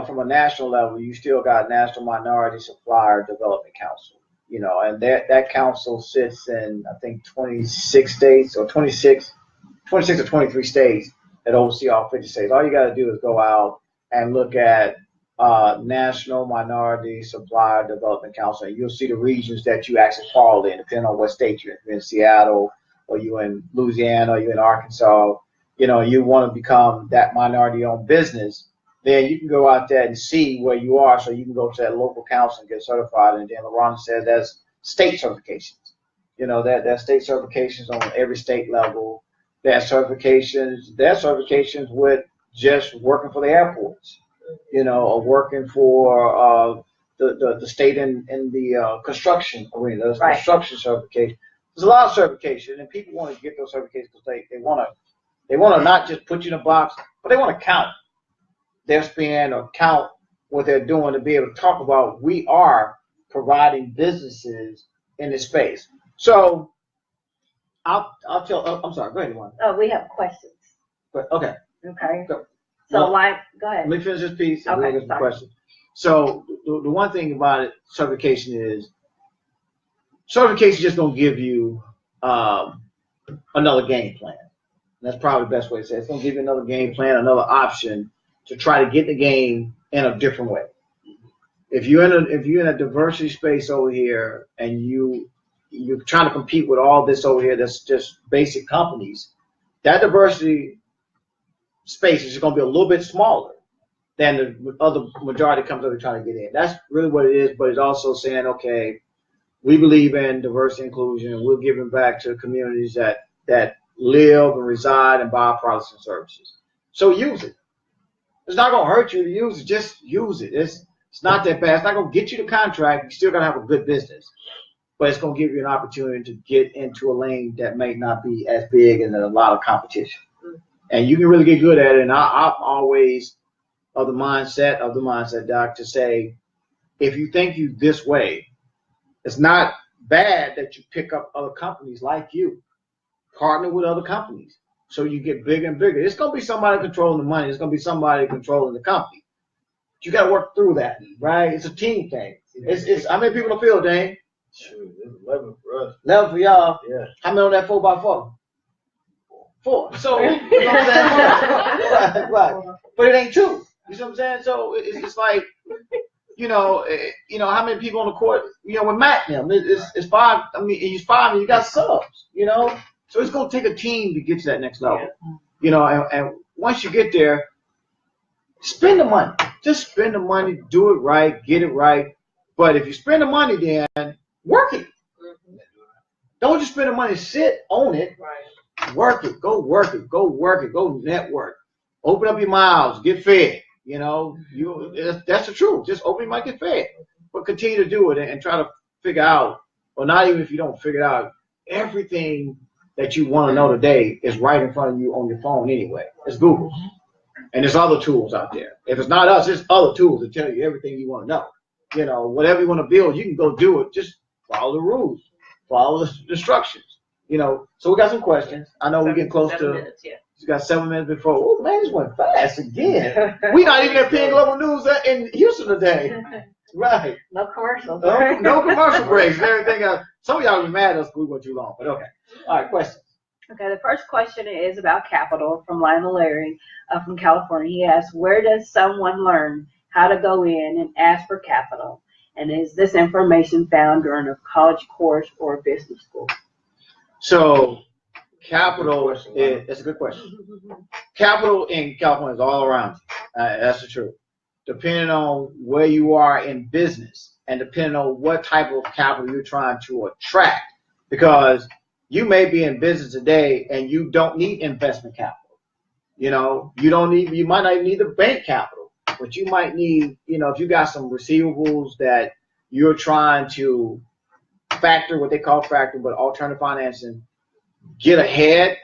from a national level, you still got National Minority Supplier Development Council, and that council sits in, I think, 26 states or 26 or 23 states that oversee all 50 states. All you got to do is go out and look at National Minority Supplier Development Council, and you'll see the regions that you actually fall in, depending on what state you're in. If you're in Seattle, or you're in Louisiana, or you're in Arkansas, you want to become that minority-owned business, then you can go out there and see where you are, so you can go to that local council and get certified. And then LaRhonda says there's state certifications. There's state certifications on every state level. There's certifications with just working for the airports. Or working for the state in the construction arena. There's construction certification. There's a lot of certification, and people want to get those certifications because they want to not just put you in a box, but they want to count their spend or count what they're doing to be able to talk about we are providing businesses in this space. So I'll tell. I'm sorry. Go ahead, Luana. Oh, we have questions. Okay. Okay. Go. So, Well, go ahead. Let me finish this piece and Okay, we'll get to the sorry. question. So the one thing about it, certification is just going to give you another game plan. That's probably the best way to say it. It's going to give you another game plan, another option to try to get the game in a different way. If you're in a diversity space over here and you're trying to compete with all this over here that's just basic companies, that diversity space is going to be a little bit smaller than the other majority companies that are trying to get in. That's really what it is, but it's also saying, okay, we believe in diversity and inclusion, and we're giving back to communities that live and reside and buy products and services. So use it. It's not going to hurt you to use it. Just use it. It's not that bad. It's not going to get you the contract. You still got to have a good business. But it's going to give you an opportunity to get into a lane that may not be as big and a lot of competition. And you can really get good at it. And I'm always of the mindset, Doc, to say, if you think you this way, it's not bad that you pick up other companies like you. Partner with other companies so you get bigger and bigger. It's going to be somebody controlling the money. It's going to be somebody controlling the company. But you got to work through that, right? It's a team thing. It's how many people in the field, Dane? Shoot, it's 11 for us. 11 for y'all. Yeah. How many on that 4x4? 4. So, you know what I'm saying? right. But it ain't 2. You see what I'm saying? So it's like, you know, how many people on the court, with Matt and them, it's 5. I mean, he's 5 and you got subs, So it's going to take a team to get to that next level, and once you get there, spend the money. Just spend the money, do it right, get it right. But if you spend the money, then work it. Don't just spend the money, sit on it. Right. Work it, go work it, go network. Open up your mouths, get fed. That's the truth. Just open your mouth, get fed. But continue to do it and try to figure out, or not even if you don't figure it out, everything that you want to know today is right in front of you on your phone anyway. It's Google. And there's other tools out there. If it's not us, there's other tools that tell you everything you want to know. Whatever you want to build, you can go do it. Just follow the rules. Follow the instructions. So we got some questions. I know we're getting close to 7 minutes, yeah. You got 7 minutes before. Oh, man, this went fast again. We're not even at PN Global News in Houston today. Right. No commercials. No commercial breaks and everything else. Some of y'all will be mad at us if we went too long, but okay. All right, questions. Okay, the first question is about capital from Lionel Larry from California. He asks, where does someone learn how to go in and ask for capital? And is this information found during a college course or a business school? So capital that's a good question. Capital in California is all around you. That's the truth. Depending on where you are in business and depending on what type of capital you're trying to attract, because you may be in business today and you don't need investment capital. You might not need the bank capital, but you might need, if you got some receivables that you're trying to factor, what they call factor, but alternative financing, get ahead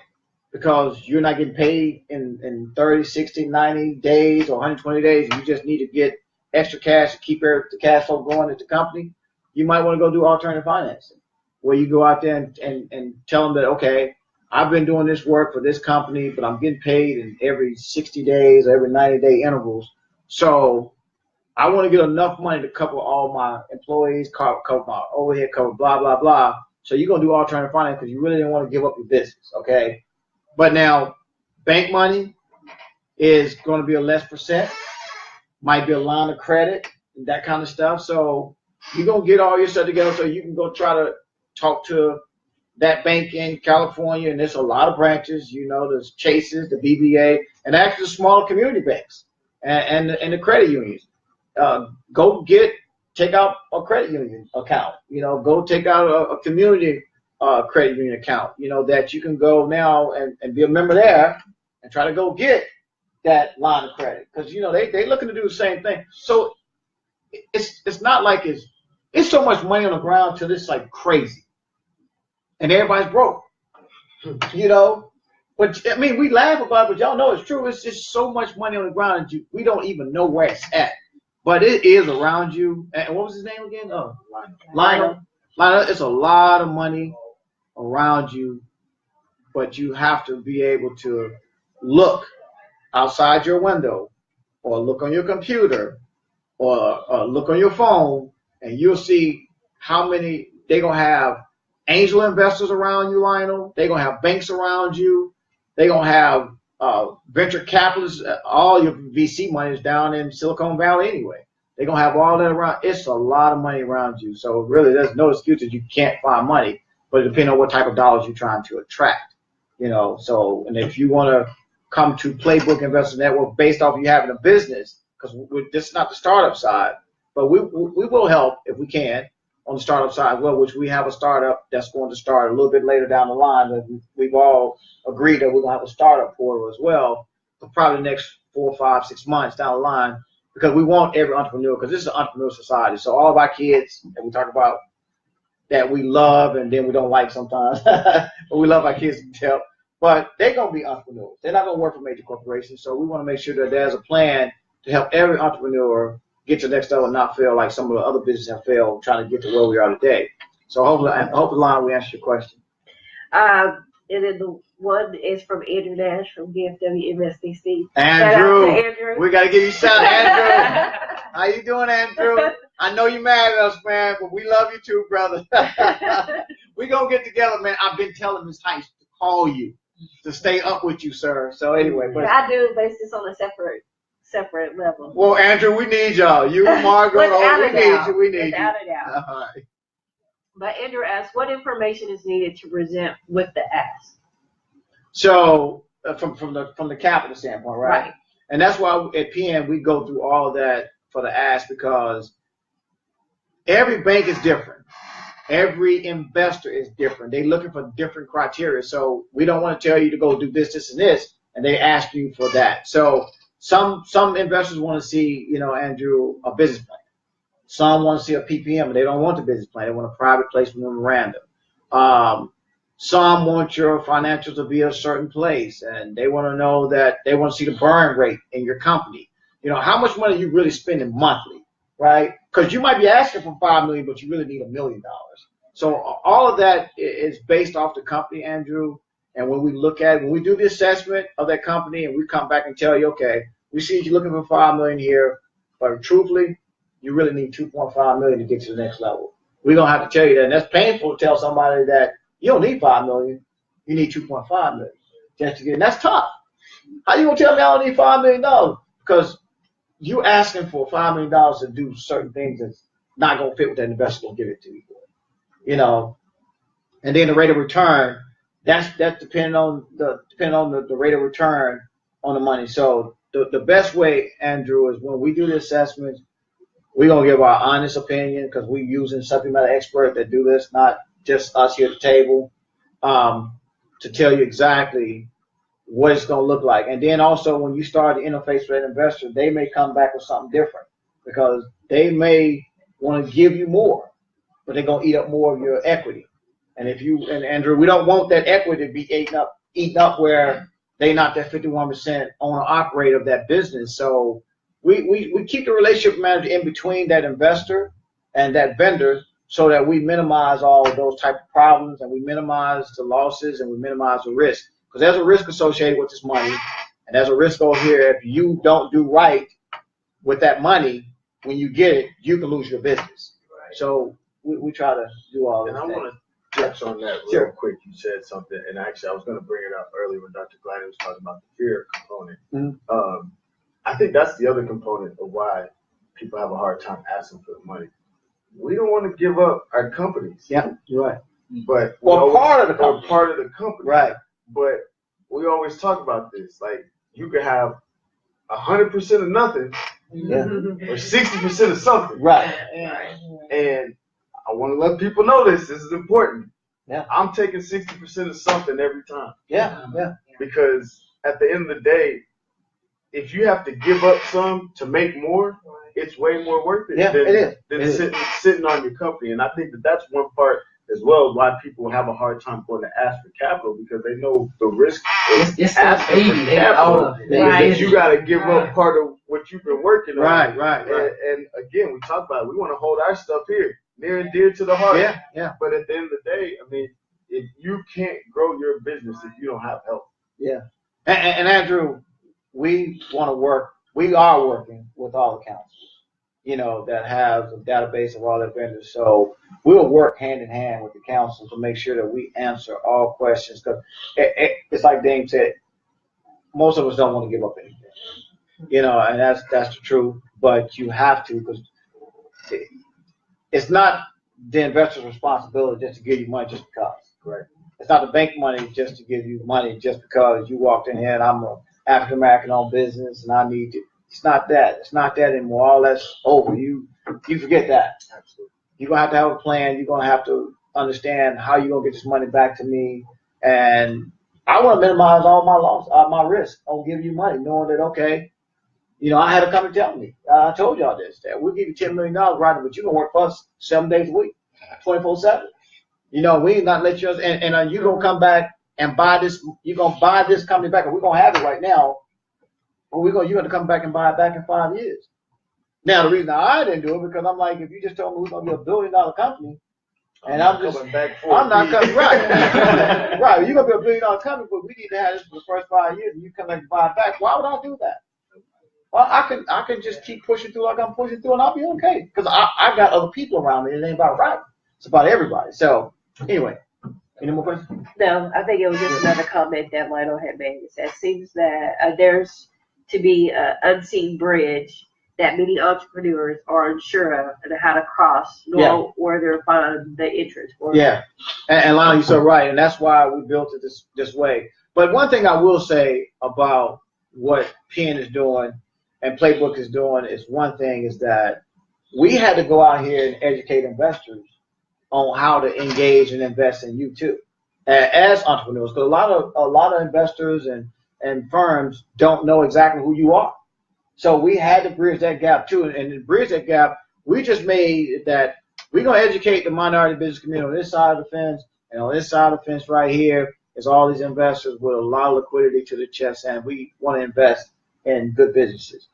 because you're not getting paid in 30, 60, 90 days or 120 days, and you just need to get extra cash to keep the cash flow going at the company, you might want to go do alternative financing, where you go out there and tell them that, okay, I've been doing this work for this company, but I'm getting paid in every 60 days or every 90-day intervals. So I want to get enough money to cover all my employees, cover my overhead, cover blah, blah, blah. So you're going to do alternative finance because you really didn't want to give up your business, okay? But now bank money is going to be a less percent, might be a line of credit, that kind of stuff. So you're going to get all your stuff together so you can go try to talk to that bank in California, and there's a lot of branches, there's Chase's, the BBA, and actually the smaller community banks and the credit unions. Take out a credit union account, go take out a community credit union account, that you can go now and be a member there and try to go get that line of credit. Because, they looking to do the same thing. So it's not like it's so much money on the ground till it's like crazy. And everybody's broke, But, I mean, we laugh about it, but y'all know it's true. It's just so much money on the ground that we don't even know where it's at. But it is around you. And what was his name again? Oh, Lionel. It's a lot of money around you, but you have to be able to look outside your window or look on your computer or look on your phone, and you'll see how many they're going to have angel investors around you, Lionel. They're going to have banks around you. They're going to have venture capitalists. All your VC money is down in Silicon Valley anyway. They're going to have all that around. It's a lot of money around you. So really, there's no excuse that you can't find money, but it depends on what type of dollars you're trying to attract. So, and if you want to come to Playbook Investor Network based off you having a business, because this is not the startup side, but we will help if we can. on the startup side as well, which we have a startup that's going to start a little bit later down the line. But we've all agreed that we're going to have a startup portal as well for probably the next 4, 5, 6 months down the line, because we want every entrepreneur, because this is an entrepreneur society. So all of our kids that we talk about that we love and then we don't like sometimes, but we love our kids to tell, but they're going to be entrepreneurs. They're not going to work for major corporations. So we want to make sure that there's a plan to help every entrepreneur get to the next level and not feel like some of the other businesses have failed trying to get to where we are today. So hopefully, Lana, we answered your question. And then the one is from Andrew Nash from DFW MSDC. Andrew, Andrew. we got to give you a shout out, Andrew. How you doing, Andrew? I know you're mad at us, man, but we love you too, brother. We're going to get together, man. I've been telling Ms. Hytchye to call you, to stay up with you, sir. So anyway. But I do, but it's just on a separate level. Well, Andrew, we need y'all. You and Margot, we need you. We need you. Without a doubt. All right. But Andrew asks, what information is needed to present with the ask? So from the capital standpoint, right? And that's why at PN we go through all that for the ask, because every bank is different. Every investor is different. They're looking for different criteria. So we don't want to tell you to go do this, and this, and they ask you for that. So some investors want to see, Andrew, a business plan. Some want to see a PPM, and they don't want the business plan. They want a private placement memorandum. Some want your financials to be a certain place, and they want to know that they want to see the burn rate in your company. How much money you really spending monthly, right? Because you might be asking for $5 million, but you really need $1 million. So all of that is based off the company, Andrew. And when we do the assessment of that company, and we come back and tell you, okay, we see you looking for $5 million here, but truthfully, you really need $2.5 million to get to the next level. We're gonna have to tell you that, and that's painful to tell somebody that you don't need $5 million, you need $2.5 million just to get. And that's tough. How you gonna tell me I don't need $5 million? Because you asking for $5 million to do certain things that's not gonna fit what that investor's gonna give it to you for. And then the rate of return. That's depending on the rate of return on the money. So the best way, Andrew, is when we do the assessments, we're gonna give our honest opinion, because we're using subject matter expert that do this, not just us here at the table, to tell you exactly what it's gonna look like. And then also when you start the interface with an investor, they may come back with something different, because they may want to give you more, but they're gonna eat up more of your equity. And Andrew, we don't want that equity to be eaten up where they're not that 51% owner operator of that business. So we keep the relationship manager in between that investor and that vendor, so that we minimize all of those type of problems, and we minimize the losses, and we minimize the risk. Because there's a risk associated with this money, and there's a risk over here if you don't do right with that money. When you get it, you can lose your business. Right. So we try to do all of that. And I want to touch on that real quick. You said something, and actually I was going to bring it up earlier when Dr. Gladney was talking about the fear component. Mm-hmm. I think that's the other component of why people have a hard time asking for the money. We don't want to give up our companies. Yeah, you're right. But part of the company. Part of the company. Right. But we always talk about this. Like, you could have 100% of nothing, or 60% of something. Right. And I want to let people know this. This is important. Yeah. I'm taking 60% of something every time. Yeah. Because at the end of the day, if you have to give up some to make more, it's way more worth it than sitting on your company. And I think that's one part as well why people have a hard time going to ask for capital, because they know the risk is asking for capital. That you got to give up part of what you've been working on. Right. And again, we talk about it. We want to hold our stuff here near and dear to the heart. Yeah. But at the end of the day, I mean, if you can't grow your business if you don't have help. Yeah. And Andrew, we are working with all the councils, that have a database of all their vendors. So we'll work hand in hand with the council to make sure that we answer all questions. Because it's like Dame said, most of us don't want to give up anything, and that's the truth. But you have to, because it's not the investor's responsibility just to give you money just because. Right. It's not the bank money just to give you money just because you walked in here and I'm a African American owned business and I need to. It's not that. It's not that anymore. All that's over. You forget that. Absolutely. You're going to have a plan. You're going to have to understand how you're going to get this money back to me. And I want to minimize all my loss, my risk on giving you money, knowing that, okay, you know, I had a company tell me, I told y'all this, that we'll give you $10 million, Rodney, but you're going to work for us 7 days a week, 24/7. You know, we ain't not let you, and you're going to come back and buy this, you're going to buy this company back, and we're going to have it right now, but you're going to come back and buy it back in 5 years. Now, the reason I didn't do it, because I'm like, if you just told me we're going to be $1 billion company, and I'm not coming, right. Right, you're going to be $1 billion company, but we need to have this for the first 5 years, and you come back and buy it back. Why would I do that? Well, I can just keep pushing through like I'm pushing through, and I'll be okay, because I got other people around me. It ain't about right. It's about everybody. So, anyway, any more questions? No, I think it was just another comment that Lionel had made. It seems that there's to be an unseen bridge that many entrepreneurs are unsure of and how to cross, nor where they're finding the interest for. Yeah, and Lionel, you're so right, and that's why we built it this way. But one thing I will say about what Penn is doing and Playbook is doing is one thing is that we had to go out here and educate investors on how to engage and invest in you too, as entrepreneurs. Because a lot of investors and firms don't know exactly who you are. So we had to bridge that gap too. And to bridge that gap, we just made that we're going to educate the minority business community on this side of the fence, and on this side of the fence right here is all these investors with a lot of liquidity to the chest, and we want to invest in good businesses.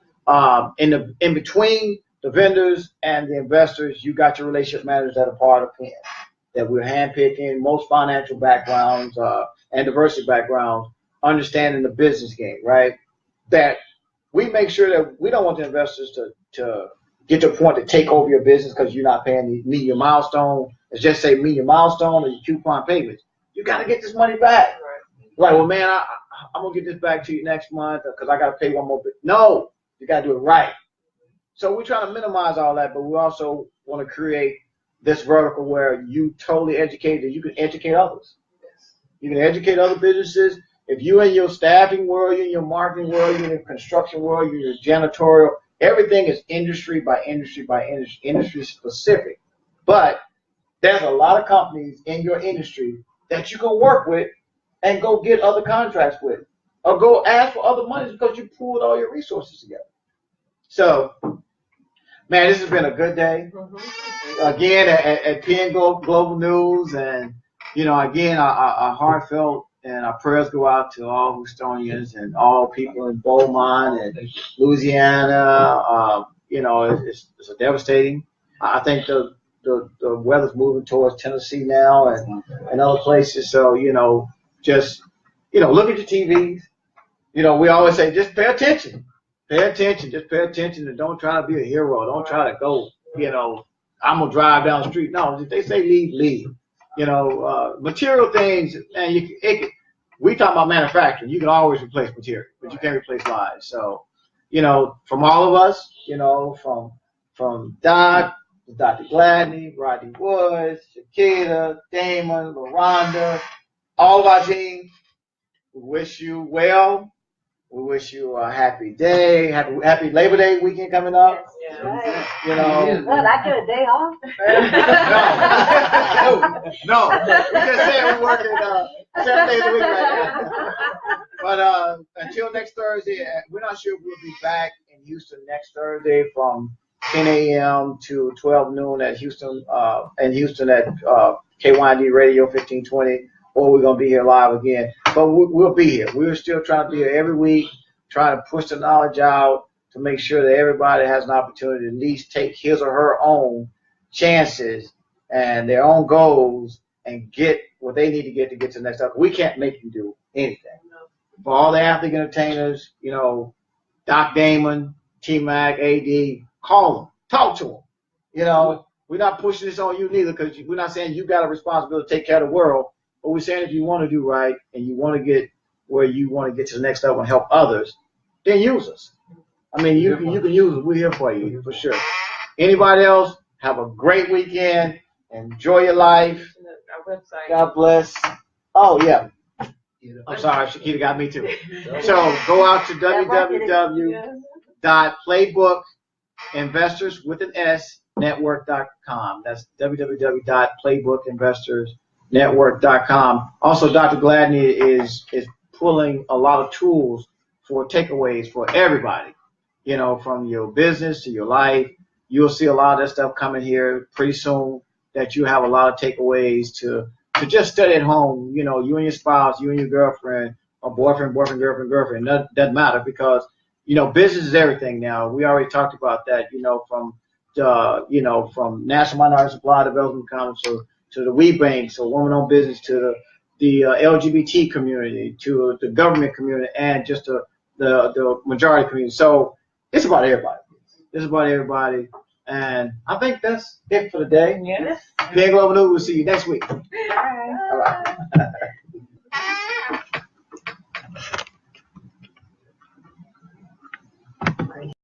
In between the vendors and the investors, you got your relationship managers that are part of Penn, that we're handpicking, most financial backgrounds and diversity backgrounds, understanding the business game, right? That we make sure that we don't want the investors to get to a point to take over your business because you're not paying meet your milestone. Let's just say meet your milestone or your coupon payments. You got to get this money back. Like, well, man, I'm going to get this back to you next month because I got to pay one more bit. No, you got to do it right. So we're trying to minimize all that, but we also want to create this vertical where you totally educated, you can educate others. You can educate other businesses. If you're in your staffing world, you're in your marketing world, you're in your construction world, you're in your janitorial, everything is industry by industry by industry, industry specific. But there's a lot of companies in your industry that you can work with and go get other contracts with, or go ask for other money because you pooled all your resources together. So, man, this has been a good day. Again, at Penn Global News, and, you know, again, our heartfelt and our prayers go out to all Houstonians and all people in Beaumont and Louisiana. You know, it's a devastating. I think the weather's moving towards Tennessee now and other places. So, you know, just, you know, look at your TVs. You know, we always say, just pay attention. Pay attention. Just pay attention and don't try to be a hero. Don't try to go, you know, I'm going to drive down the street. No, if they say leave, leave. You know, material things, and we talk about manufacturing. You can always replace material, but you can't replace lives. So, you know, from all of us, you know, from Doc, Dr. Gladney, Rodney Woods, Chiquita, Damon, LaRhonda, all of our team, we wish you well. We wish you a happy day, happy Labor Day weekend coming up. Right. You know, Well, I get a day off. no. We just said we're working 7 days a week right now. But until next Thursday, we're not sure if we'll be back in Houston next Thursday from 10 a.m. to 12 noon at Houston at KYND Radio 1520. Or we're going to be here live again. But we'll be here. We're still trying to be here every week, trying to push the knowledge out to make sure that everybody has an opportunity to at least take his or her own chances and their own goals and get what they need to get to the next level. We can't make you do anything. For all the athlete entertainers, you know, Doc Damon, T-Mac, AD, call them. Talk to them. You know, we're not pushing this on you neither because we're not saying you got a responsibility to take care of the world. But we're saying if you want to do right and you want to get where you want to get to the next level and help others, then use us. I mean, you can use us. We're here for you, for sure. Anybody else, have a great weekend. Enjoy your life. Our website. God bless. Oh, yeah. I'm sorry. Chiquita got me too. So go out to www.playbookinvestors with an S, www.playbookinvestorsnetwork.com. That's www.playbookinvestorsnetwork.com. Also, Dr. Gladney is pulling a lot of tools for takeaways for everybody, you know, from your business to your life. You'll see a lot of that stuff coming here pretty soon, that you have a lot of takeaways to just study at home, you know, you and your spouse, you and your girlfriend, or boyfriend, girlfriend. Doesn't matter, because, you know, business is everything now. We already talked about that, you know, from National Minority Supply Development Council to the We Bank, so woman-owned business, to the LGBT community, to the government community, and just the majority community. So it's about everybody. It's about everybody. And I think that's it for the day. Yes. Big Global News. We'll see you next week. Bye. All right.